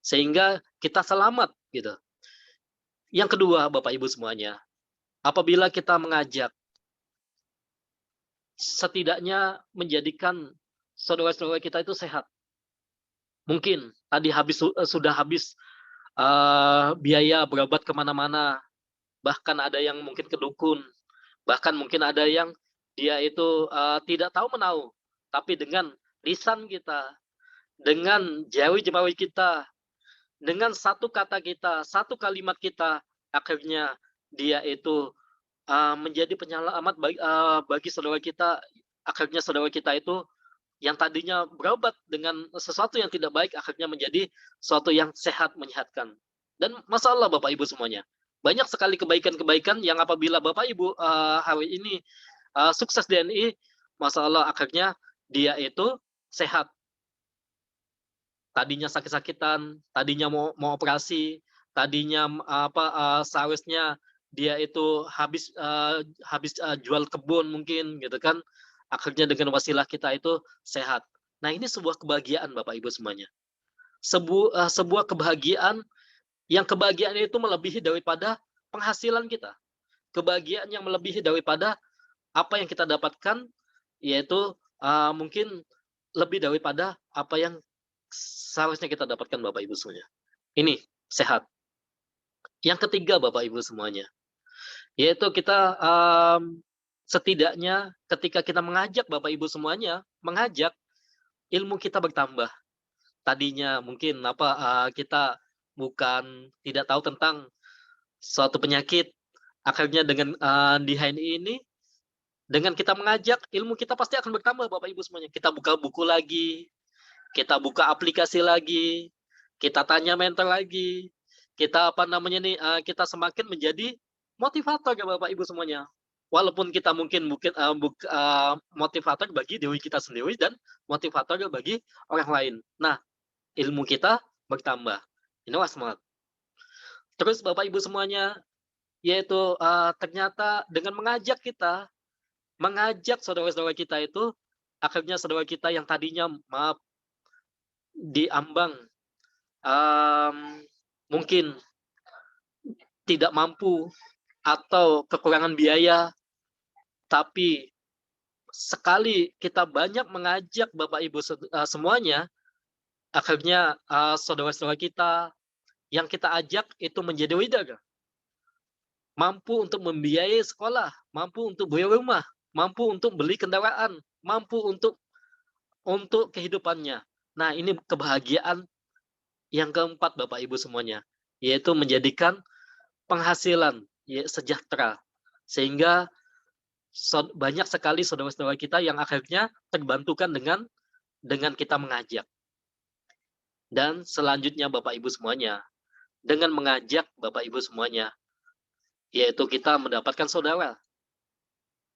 Sehingga kita selamat gitu. Yang kedua Bapak Ibu semuanya, apabila kita mengajak, setidaknya menjadikan saudara-saudara kita itu sehat. Mungkin tadi sudah habis biaya berobat kemana-mana, bahkan ada yang mungkin ke dukun, bahkan mungkin ada yang dia itu tidak tahu menahu, tapi dengan lisan kita, dengan jari-jemari kita, dengan satu kata kita, satu kalimat kita, akhirnya dia itu menjadi penyelamat bagi saudara kita. Akhirnya saudara kita itu yang tadinya berobat dengan sesuatu yang tidak baik, akhirnya menjadi sesuatu yang sehat, menyehatkan. Dan masalah Bapak Ibu semuanya, banyak sekali kebaikan-kebaikan yang apabila Bapak Ibu hari ini sukses di NI, masalah akhirnya dia itu sehat. Tadinya sakit-sakitan, tadinya mau operasi, tadinya seharusnya dia itu habis jual kebun mungkin gitu kan, akhirnya dengan wasilah kita itu sehat. Nah, ini sebuah kebahagiaan Bapak Ibu semuanya. Sebuah kebahagiaan yang kebahagiaan itu melebihi daripada penghasilan kita. Kebahagiaan yang melebihi daripada apa yang kita dapatkan, yaitu mungkin lebih daripada apa yang seharusnya kita dapatkan Bapak Ibu semuanya. Ini sehat. Yang ketiga Bapak Ibu semuanya, yaitu kita setidaknya ketika kita mengajak Bapak Ibu semuanya, mengajak, ilmu kita bertambah. Tadinya mungkin kita bukan tidak tahu tentang suatu penyakit, akhirnya dengan di HNI ini, dengan kita mengajak, ilmu kita pasti akan bertambah Bapak Ibu semuanya. Kita buka buku lagi, kita buka aplikasi lagi, kita tanya mentor lagi, kita kita semakin menjadi motivator ya Bapak Ibu semuanya. Walaupun kita mungkin motivator bagi diri kita sendiri dan motivator bagi orang lain. Nah, ilmu kita bertambah. Inilah semangat. Terus Bapak Ibu semuanya, yaitu ternyata dengan mengajak saudara-saudara kita itu, akhirnya saudara kita yang tadinya maaf diambang mungkin tidak mampu atau kekurangan biaya, tapi sekali kita banyak mengajak Bapak Ibu semuanya, akhirnya saudara-saudara kita yang kita ajak itu menjadi widara, mampu untuk membiayai sekolah, mampu untuk beli rumah, mampu untuk beli kendaraan, mampu untuk kehidupannya. Nah, ini kebahagiaan yang keempat Bapak Ibu semuanya, yaitu menjadikan penghasilan sejahtera, sehingga banyak sekali saudara-saudara kita yang akhirnya terbantukan dengan kita mengajak. Dan selanjutnya Bapak Ibu semuanya, dengan mengajak Bapak Ibu semuanya, yaitu kita mendapatkan saudara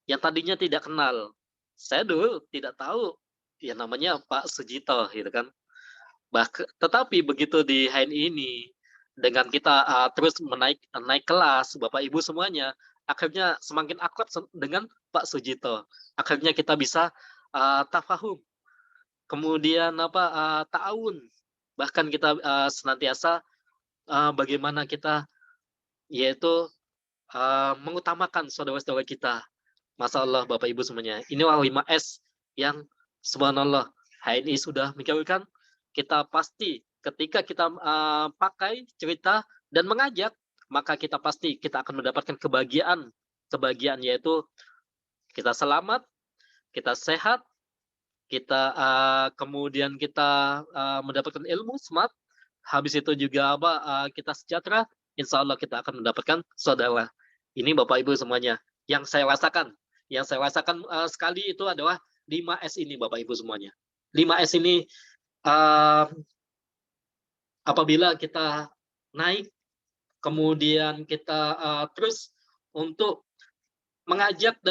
yang tadinya tidak kenal. Saya dulu tidak tahu ya namanya Pak Sujito gitu kan. Tetapi begitu di HNI ini, dengan kita terus naik kelas Bapak Ibu semuanya, akhirnya semakin akrab dengan Pak Sujito. Akhirnya kita bisa tafahum, kemudian ta'awun, bahkan kita senantiasa bagaimana kita yaitu mengutamakan saudara-saudara kita. Masya Allah Bapak Ibu semuanya. Inilah 5S yang subhanallah HNI sudah mikirkan. Kita pasti ketika kita pakai cerita dan mengajak, maka kita pasti kita akan mendapatkan kebahagiaan yaitu kita selamat, kita sehat, kita kemudian kita mendapatkan ilmu smart, habis itu juga kita sejahtera, insya Allah kita akan mendapatkan saudara. Ini Bapak Ibu semuanya yang saya rasakan sekali itu adalah 5S ini Bapak Ibu semuanya. 5S ini apabila kita naik, kemudian kita terus untuk mengajak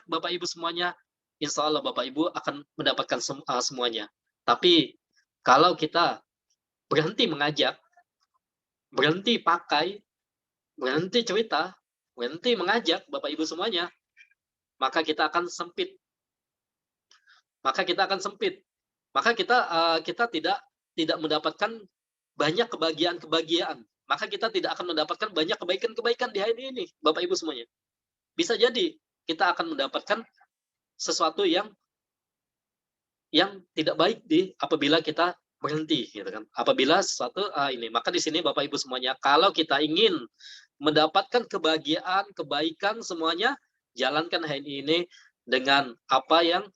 Bapak Ibu semuanya, insya Allah Bapak Ibu akan mendapatkan semuanya. Tapi kalau kita berhenti mengajak, berhenti pakai, berhenti cerita, berhenti mengajak Bapak Ibu semuanya, maka kita akan sempit. Maka kita tidak mendapatkan banyak kebahagiaan. Maka kita tidak akan mendapatkan banyak kebaikan di hari ini, Bapak Ibu semuanya. Bisa jadi kita akan mendapatkan sesuatu yang tidak baik apabila kita berhenti, gitu kan. Apabila sesuatu ini, maka di sini Bapak Ibu semuanya, kalau kita ingin mendapatkan kebahagiaan, kebaikan semuanya, jalankan HNI ini dengan apa yang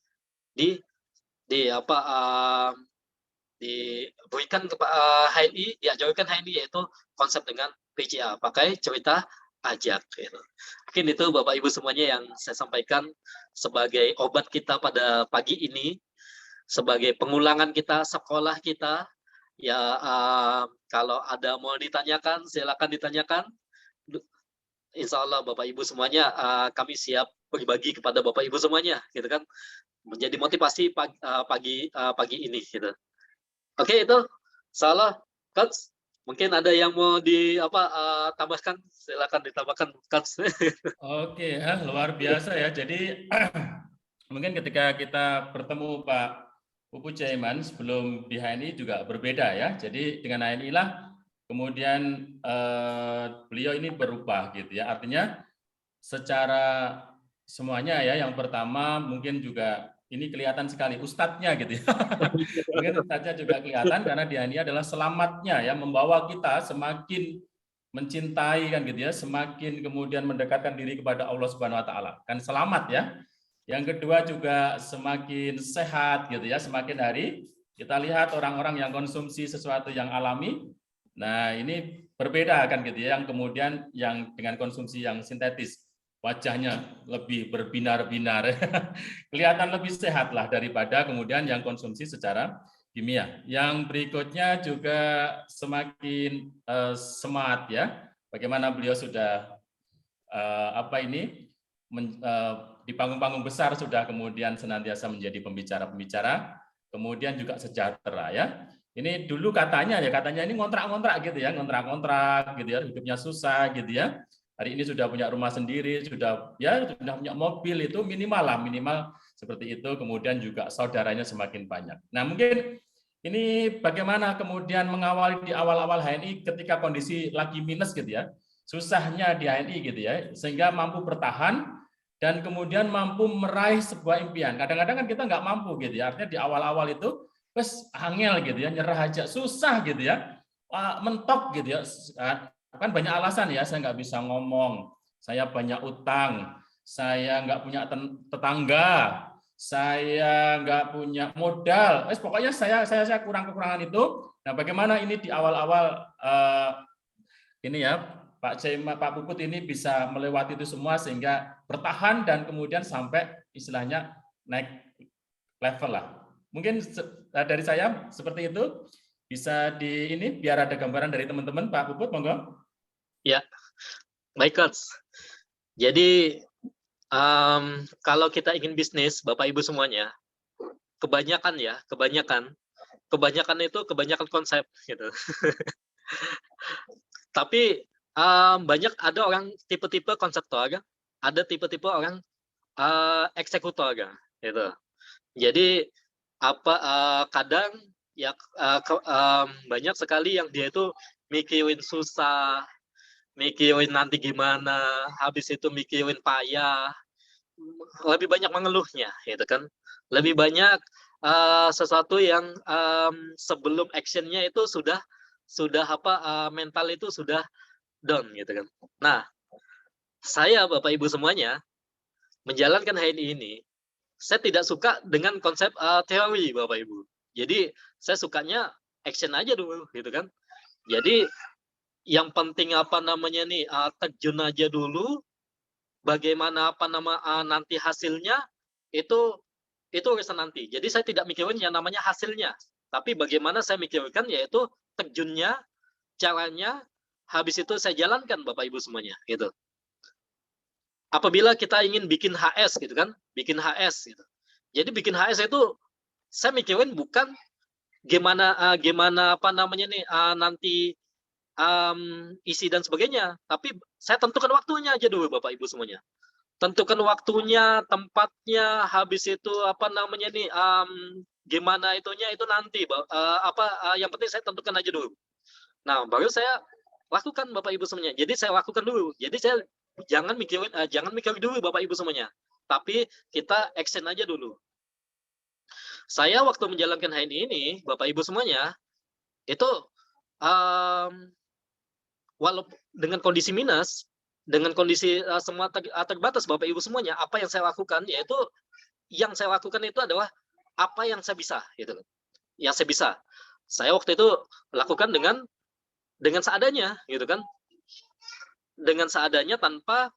diberikan kepada HNI, diajarkan HNI, yaitu konsep dengan PCA, pakai cerita ajak. Gitu. Mungkin itu Bapak Ibu semuanya yang saya sampaikan sebagai obat kita pada pagi ini, sebagai pengulangan kita, sekolah kita. Ya, kalau ada mau ditanyakan, silakan ditanyakan. Insya Allah Bapak Ibu semuanya, kami siap berbagi kepada Bapak Ibu semuanya, gitu kan, menjadi motivasi pagi ini, gitu. Oke, itu salah, Coach. Mungkin ada yang mau tambahkan, silakan ditambahkan, Coach. Oke, luar biasa ya. Jadi mungkin ketika kita bertemu Pak Pupu Jaiman sebelum di HNI juga berbeda ya. Jadi dengan HNI lah kemudian beliau ini berubah gitu ya. Artinya secara semuanya ya, yang pertama mungkin juga ini kelihatan sekali ustadznya gitu ya. Mungkin ustadznya juga kelihatan karena di HNI adalah selamatnya ya, membawa kita semakin mencintai kan gitu ya, semakin kemudian mendekatkan diri kepada Allah Subhanahu wa taala. Kan selamat ya. Yang kedua juga semakin sehat gitu ya, semakin hari kita lihat orang-orang yang konsumsi sesuatu yang alami. Nah, ini berbeda kan gitu ya, yang kemudian yang dengan konsumsi yang sintetis, wajahnya lebih berbinar-binar. Kelihatan lebih sehat lah daripada kemudian yang konsumsi secara kimia. Yang berikutnya juga semakin smart ya. Bagaimana beliau sudah di panggung-panggung besar sudah kemudian senantiasa menjadi pembicara-pembicara, kemudian juga sejahtera ya. Ini dulu katanya ini ngontrak-ngontrak gitu ya, ngontrak-ngontrak gitu ya, hidupnya susah gitu ya. Hari ini sudah punya rumah sendiri, sudah punya mobil, itu minimal seperti itu. Kemudian juga saudaranya semakin banyak. Nah, mungkin ini bagaimana kemudian mengawali di awal-awal HNI ketika kondisi lagi minus gitu ya, susahnya di HNI gitu ya, sehingga mampu bertahan dan kemudian mampu meraih sebuah impian. Kadang-kadang kan kita nggak mampu gitu ya, artinya di awal-awal itu wes angel gitu ya, nyerah aja susah gitu ya, mentok gitu ya. Kan banyak alasan ya, saya nggak bisa ngomong, saya banyak utang, saya nggak punya tetangga, saya nggak punya modal, pokoknya saya kurang kekurangan itu. Nah, bagaimana ini di awal-awal ini ya Pak Puput ini bisa melewati itu semua sehingga bertahan dan kemudian sampai istilahnya naik level lah. Mungkin dari saya seperti itu. Bisa di ini biar ada gambaran dari teman-teman. Pak Puput, monggo. Ya, baik Coach. Jadi kalau kita ingin bisnis, Bapak Ibu semuanya, kebanyakan itu kebanyakan konsep gitu. Tapi banyak ada orang tipe-tipe konseptor, ada tipe-tipe orang eksekutor gitu. Jadi kadang ya banyak sekali yang dia itu mikirin susah, mikirin nanti gimana, habis itu mikirin payah, lebih banyak mengeluhnya, gitu kan. Lebih banyak sesuatu yang sebelum actionnya itu sudah mental itu sudah down, gitu kan. Nah, saya Bapak Ibu semuanya menjalankan HNI ini, saya tidak suka dengan konsep teori Bapak Ibu. Jadi saya sukanya action aja dulu, gitu kan. Jadi yang penting terjun aja dulu, bagaimana nanti hasilnya itu urusan nanti. Jadi saya tidak mikirin yang namanya hasilnya, tapi bagaimana saya mikirkan yaitu terjunnya, caranya, habis itu saya jalankan Bapak Ibu semuanya gitu. Apabila kita ingin bikin HS gitu kan, bikin HS gitu. Jadi bikin HS itu saya mikirin bukan gimana nanti isi dan sebagainya, tapi saya tentukan waktunya aja dulu Bapak Ibu semuanya. Tentukan waktunya, tempatnya, habis itu gimana itunya itu nanti yang penting saya tentukan aja dulu. Nah, baru saya lakukan Bapak Ibu semuanya. Jadi saya lakukan dulu. Jadi saya jangan mikir dulu Bapak Ibu semuanya. Tapi kita action aja dulu. Saya waktu menjalankan HNI ini, Bapak Ibu semuanya, itu walaupun dengan kondisi minus, dengan kondisi semua terbatas Bapak Ibu semuanya, apa yang saya lakukan yaitu itu adalah apa yang saya bisa gitu. Yang saya bisa. Saya waktu itu lakukan dengan seadanya gitu kan. Dengan seadanya tanpa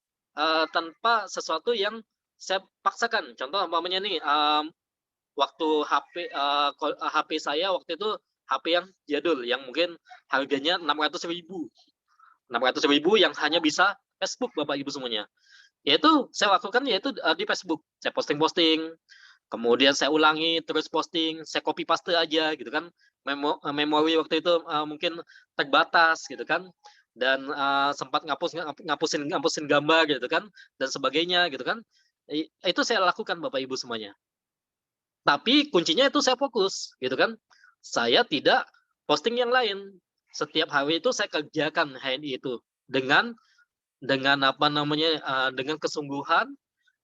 sesuatu yang saya paksakan. Contoh umpamanya nih waktu HP saya waktu itu HP yang jadul yang mungkin harganya 600.000 yang hanya bisa Facebook Bapak Ibu semuanya. Yaitu saya lakukan yaitu di Facebook. Saya posting, kemudian saya ulangi, terus posting, saya copy paste aja gitu kan. Memori waktu itu mungkin terbatas gitu kan. Dan sempat ngapusin gambar gitu kan dan sebagainya gitu kan. Itu saya lakukan Bapak Ibu semuanya. Tapi kuncinya itu saya fokus gitu kan. Saya tidak posting yang lain. Setiap hari itu saya kerjakan HNI itu dengan dengan kesungguhan,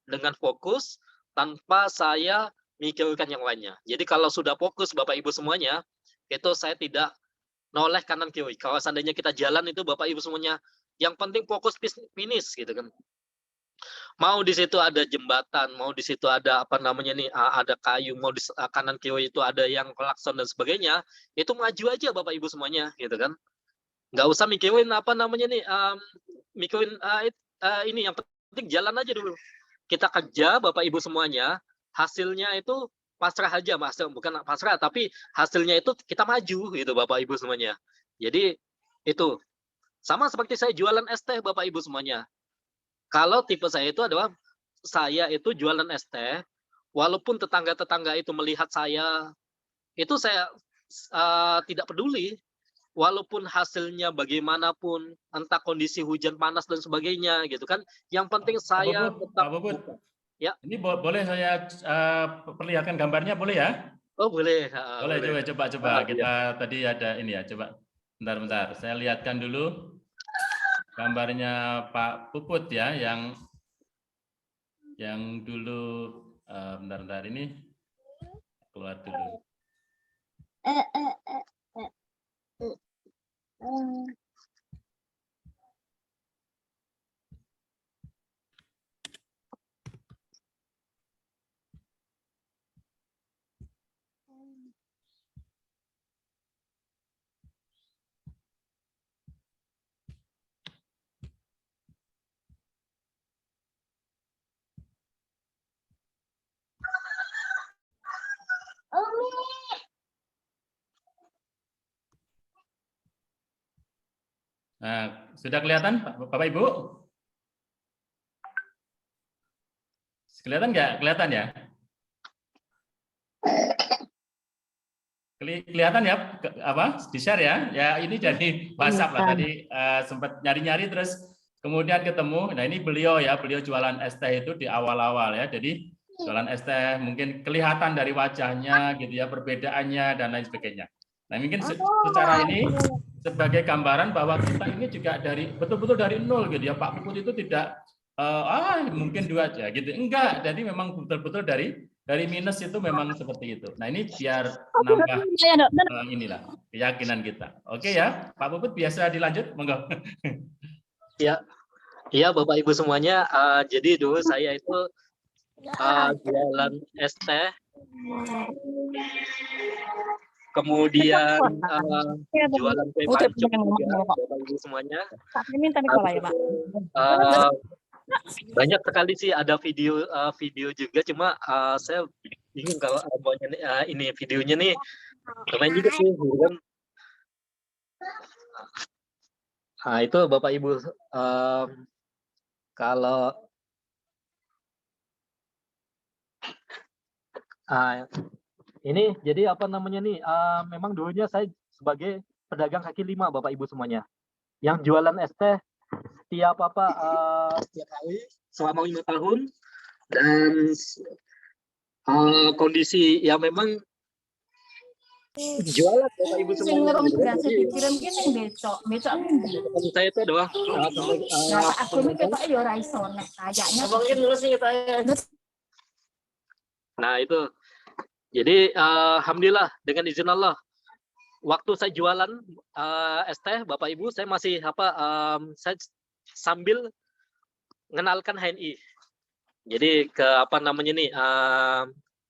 dengan fokus, tanpa saya mikirkan yang lainnya. Jadi kalau sudah fokus Bapak Ibu semuanya, itu saya tidak noleh kanan kiri. Kalau seandainya kita jalan itu Bapak Ibu semuanya, yang penting fokus finish gitu kan. Mau di situ ada jembatan, mau di situ ada ada kayu, mau di kanan kiri itu ada yang klakson dan sebagainya, itu maju aja Bapak Ibu semuanya gitu kan. Nggak usah mikirin mikirin ini, yang penting jalan aja dulu. Kita kerja Bapak Ibu semuanya, hasilnya itu pasrah aja, bukan pasrah, tapi hasilnya itu kita maju gitu Bapak Ibu semuanya. Jadi itu sama seperti saya jualan es teh Bapak Ibu semuanya. Kalau tipe saya itu adalah saya itu jualan es teh, walaupun tetangga-tetangga itu melihat saya, itu saya tidak peduli walaupun hasilnya bagaimanapun, entah kondisi hujan panas dan sebagainya gitu kan. Yang penting saya tetap Pak Puput, ya. ini boleh saya perlihatkan gambarnya, boleh ya? Oh boleh. Boleh, Boleh. coba kita tadi ada ini ya, coba bentar, saya lihatkan dulu gambarnya Pak Puput ya, yang dulu bentar ini keluar dulu. Nah, sudah kelihatan Bapak Ibu? Kelihatan nggak? Kelihatan ya? Kelihatan ya? Apa? Di-share ya? Ya ini jadi WhatsApp lah tadi sempat nyari-nyari terus kemudian ketemu. Nah, ini beliau jualan es teh itu di awal-awal ya. Jadi jualan es teh mungkin kelihatan dari wajahnya gitu ya, perbedaannya dan lain sebagainya. Nah, mungkin secara ini sebagai gambaran bahwa kita ini juga betul-betul dari nol gitu ya. Pak Puput itu tidak mungkin 2 aja gitu. Enggak, jadi memang betul-betul dari minus itu memang seperti itu. Nah, ini biar nambah inilah keyakinan kita. Oke ya, Pak Puput biasa dilanjut, monggo. Ya. Iya Bapak Ibu semuanya, jadi dulu saya itu jualan es teh, kemudian jualan kue pancong juga Bapak Ibu semuanya. Banyak sekali sih ada video juga, cuma saya bingung kalau ini videonya nih keren juga sih kan. Nah itu Bapak Ibu kalau ini jadi apa namanya nih, memang dulunya saya sebagai pedagang kaki lima Bapak Ibu semuanya, yang jualan es teh setiap hari selama 5 tahun, dan kondisi ya memang jualan Bapak Ibu semuanya. Saya itu adalah nah itu. Jadi alhamdulillah dengan izin Allah, waktu saya jualan es teh Bapak Ibu, saya masih saya sambil mengenalkan HNI. Jadi ke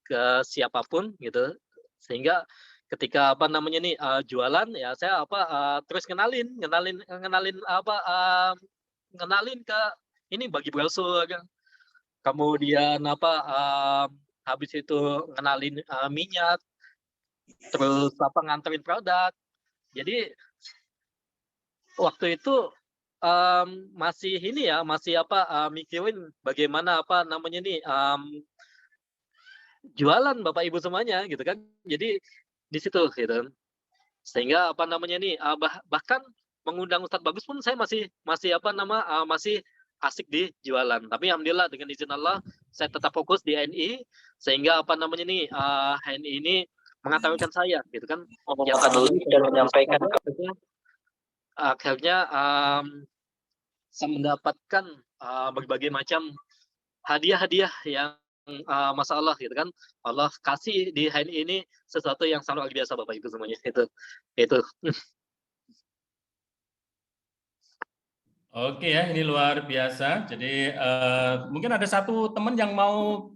ke siapapun gitu, sehingga ketika jualan ya saya terus ngenalin ke ini bagi brosur, kemudian habis itu ngenalin minyak, terus nganterin produk. Jadi waktu itu masih mikirin bagaimana jualan Bapak Ibu semuanya gitu kan. Jadi di situ gitu. Sehingga bahkan mengundang Ustadz Bagus pun saya masih asik di jualan. Tapi alhamdulillah dengan izin Allah saya tetap fokus di HNI, sehingga HNI ini mengantarkan saya gitu kan. Yang dan menyampaikan akhirnya saya mendapatkan berbagai macam hadiah-hadiah yang Masya Allah gitu kan. Allah kasih di HNI ini sesuatu yang sangat luar biasa Bapak Ibu semuanya. Itu. Oke ya, ini luar biasa. Jadi mungkin ada satu teman yang mau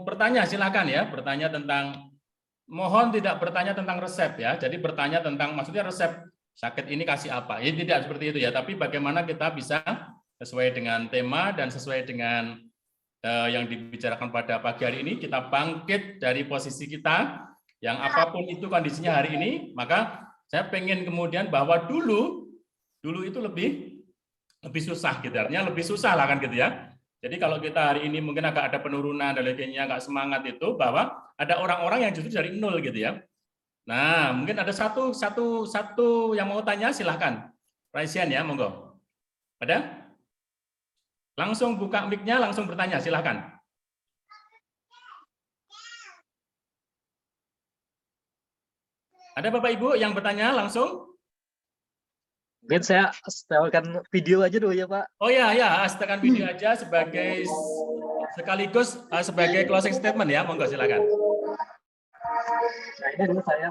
bertanya, silakan ya, bertanya tentang, mohon tidak bertanya tentang resep ya. Jadi bertanya tentang maksudnya resep sakit ini kasih apa. Ini tidak seperti itu ya, tapi bagaimana kita bisa sesuai dengan tema dan sesuai dengan yang dibicarakan pada pagi hari ini, kita bangkit dari posisi kita yang apapun itu kondisinya hari ini. Maka saya pengen kemudian bahwa dulu itu lebih susah gitu, artinya lebih susah lah kan gitu ya. Jadi kalau kita hari ini mungkin agak ada penurunan dan lainnya, nggak semangat itu, bahwa ada orang-orang yang justru dari nol gitu ya. Nah, mungkin ada satu yang mau tanya, silahkan. Raisian ya, monggo. Ada? Langsung buka mic-nya, langsung bertanya, silahkan. Ada Bapak Ibu yang bertanya langsung? Mungkin saya setelkan video aja dulu ya Pak. Oh ya, setelkan video aja sebagai sekaligus sebagai closing statement ya, monggo silakan. Nah, ini dulu saya.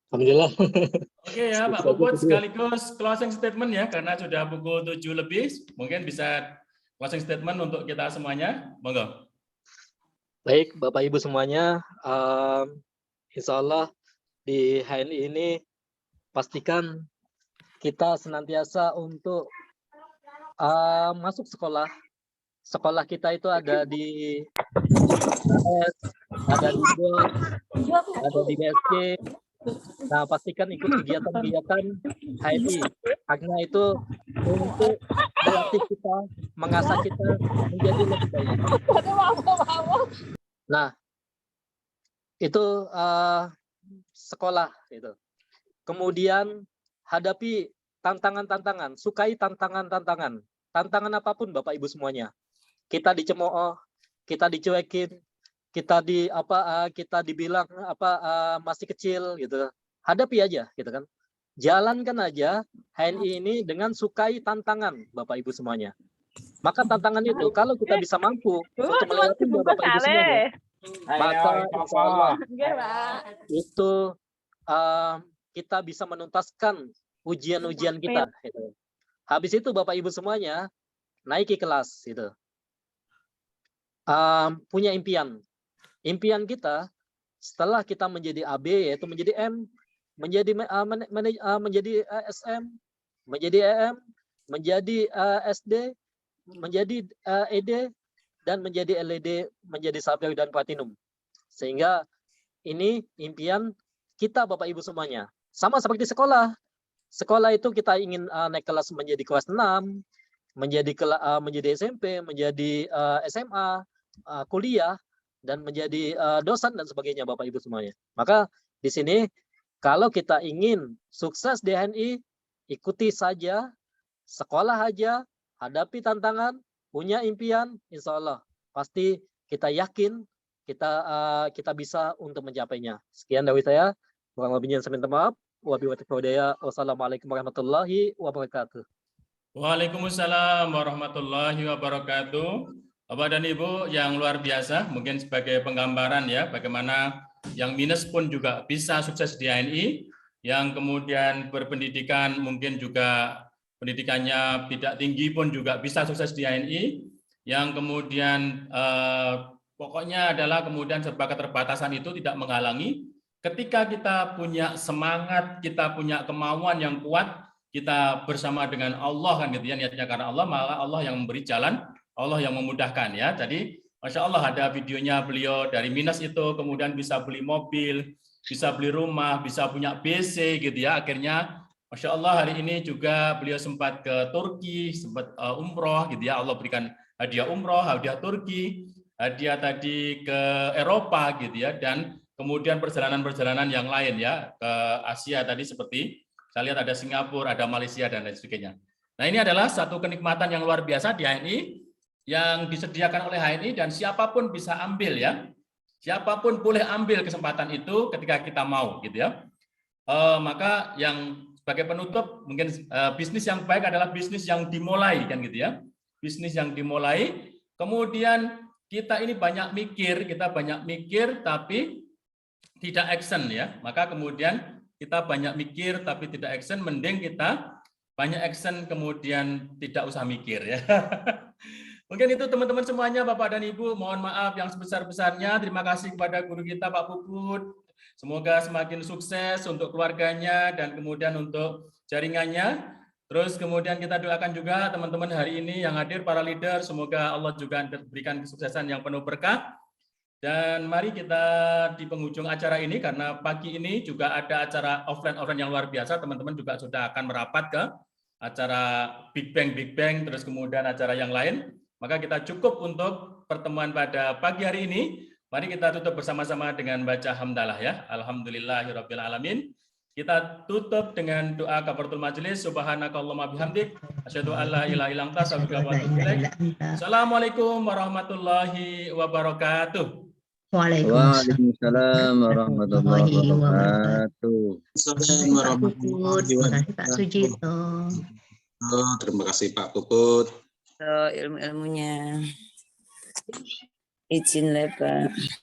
Alhamdulillah. Oke ya Pak Puput, sekaligus closing statement ya, karena sudah pukul 7 lebih, mungkin bisa closing statement untuk kita semuanya, monggo. Baik Bapak Ibu semuanya, insya Allah di HNI ini pastikan kita senantiasa untuk masuk sekolah. Sekolah kita itu ada di AS, ada di BOS, ada di BSC. Nah, pastikan ikut kegiatan-kegiatan HNI. Karena itu untuk melatih kita, mengasah kita menjadi lebih baik. Nah, itu sekolah itu. Kemudian hadapi tantangan-tantangan, sukai tantangan-tantangan. Tantangan apapun Bapak Ibu semuanya. Kita dicemooh, kita dicuekin, kita dibilang masih kecil gitu. hadapi aja gitu kan. Jalankan aja HNI ini dengan sukai tantangan Bapak Ibu semuanya. Maka tantangan itu kalau kita bisa mampu untuk melewatinya Bapak Ibu semuanya, maka insya Allah itu kita bisa menuntaskan ujian-ujian kita. Gitu. Habis itu Bapak Ibu semuanya naiki kelas. Gitu. Punya impian. Impian kita setelah kita menjadi AB yaitu menjadi M, menjadi SM, menjadi EM, menjadi SD, menjadi ED, dan menjadi LED, menjadi Saphir dan Platinum. Sehingga ini impian kita Bapak Ibu semuanya. Sama seperti sekolah. Sekolah itu kita ingin naik kelas menjadi kelas 6, menjadi SMP, menjadi SMA, kuliah, dan menjadi dosen dan sebagainya Bapak Ibu semuanya. Maka di sini kalau kita ingin sukses di HNI, ikuti saja, sekolah aja, hadapi tantangan, punya impian, insya Allah pasti kita yakin kita bisa untuk mencapainya. Sekian dari saya. Kurang lebihnya saya minta maaf. Wassalamualaikum warahmatullahi wabarakatuh. Waalaikumsalam warahmatullahi wabarakatuh. Bapak dan Ibu yang luar biasa, mungkin sebagai penggambaran ya, bagaimana yang minus pun juga bisa sukses di HNI, yang kemudian berpendidikan mungkin juga pendidikannya tidak tinggi pun juga bisa sukses di HNI, yang kemudian pokoknya adalah kemudian serba keterbatasan itu tidak menghalangi. Ketika kita punya semangat, kita punya kemauan yang kuat, kita bersama dengan Allah kan gitu ya, niatnya karena Allah, maka Allah yang memberi jalan, Allah yang memudahkan ya. Jadi Masya Allah ada videonya beliau dari minus itu, kemudian bisa beli mobil, bisa beli rumah, bisa punya BC gitu ya. Akhirnya Masya Allah hari ini juga beliau sempat ke Turki, sempat umroh gitu ya. Allah berikan hadiah umroh, hadiah Turki, hadiah tadi ke Eropa gitu ya. Dan kemudian perjalanan-perjalanan yang lain ya, ke Asia tadi seperti saya lihat ada Singapura, ada Malaysia, dan lain sebagainya. Nah ini adalah satu kenikmatan yang luar biasa di HNI, yang disediakan oleh HNI, dan siapapun bisa ambil ya. Siapapun boleh ambil kesempatan itu ketika kita mau gitu ya. Maka yang sebagai penutup mungkin bisnis yang baik adalah bisnis yang dimulai kan gitu ya. Bisnis yang dimulai, kemudian kita ini banyak mikir tapi tidak action ya. Maka kemudian kita banyak mikir tapi tidak action, mending kita banyak action kemudian tidak usah mikir ya. Mungkin itu teman-teman semuanya, Bapak dan Ibu, mohon maaf yang sebesar-besarnya. Terima kasih kepada guru kita Pak Puput. Semoga semakin sukses untuk keluarganya dan kemudian untuk jaringannya. Terus kemudian kita doakan juga teman-teman hari ini yang hadir, para leader, semoga Allah juga berikan kesuksesan yang penuh berkah. Dan mari kita di penghujung acara ini, karena pagi ini juga ada acara offline yang luar biasa, teman-teman juga sudah akan merapat ke acara Big Bang, terus kemudian acara yang lain. Maka kita cukup untuk pertemuan pada pagi hari ini. Mari kita tutup bersama-sama dengan baca hamdalah ya. Alhamdulillahirabbil alamin. Kita tutup dengan doa kafaratul majelis. Subhanakallahumma bihamdik, asyhadu an la ilaha illa anta, astaghfiruka wa atubu ilaik. Assalamualaikum warahmatullahi wabarakatuh. Waalaikumsalam warahmatullahi wabarakatuh. Assalamualaikum warahmatullahi wabarakatuh. Pak Sujito. Terima kasih Pak Puput. Ilmu-ilmunya. Izin Pak.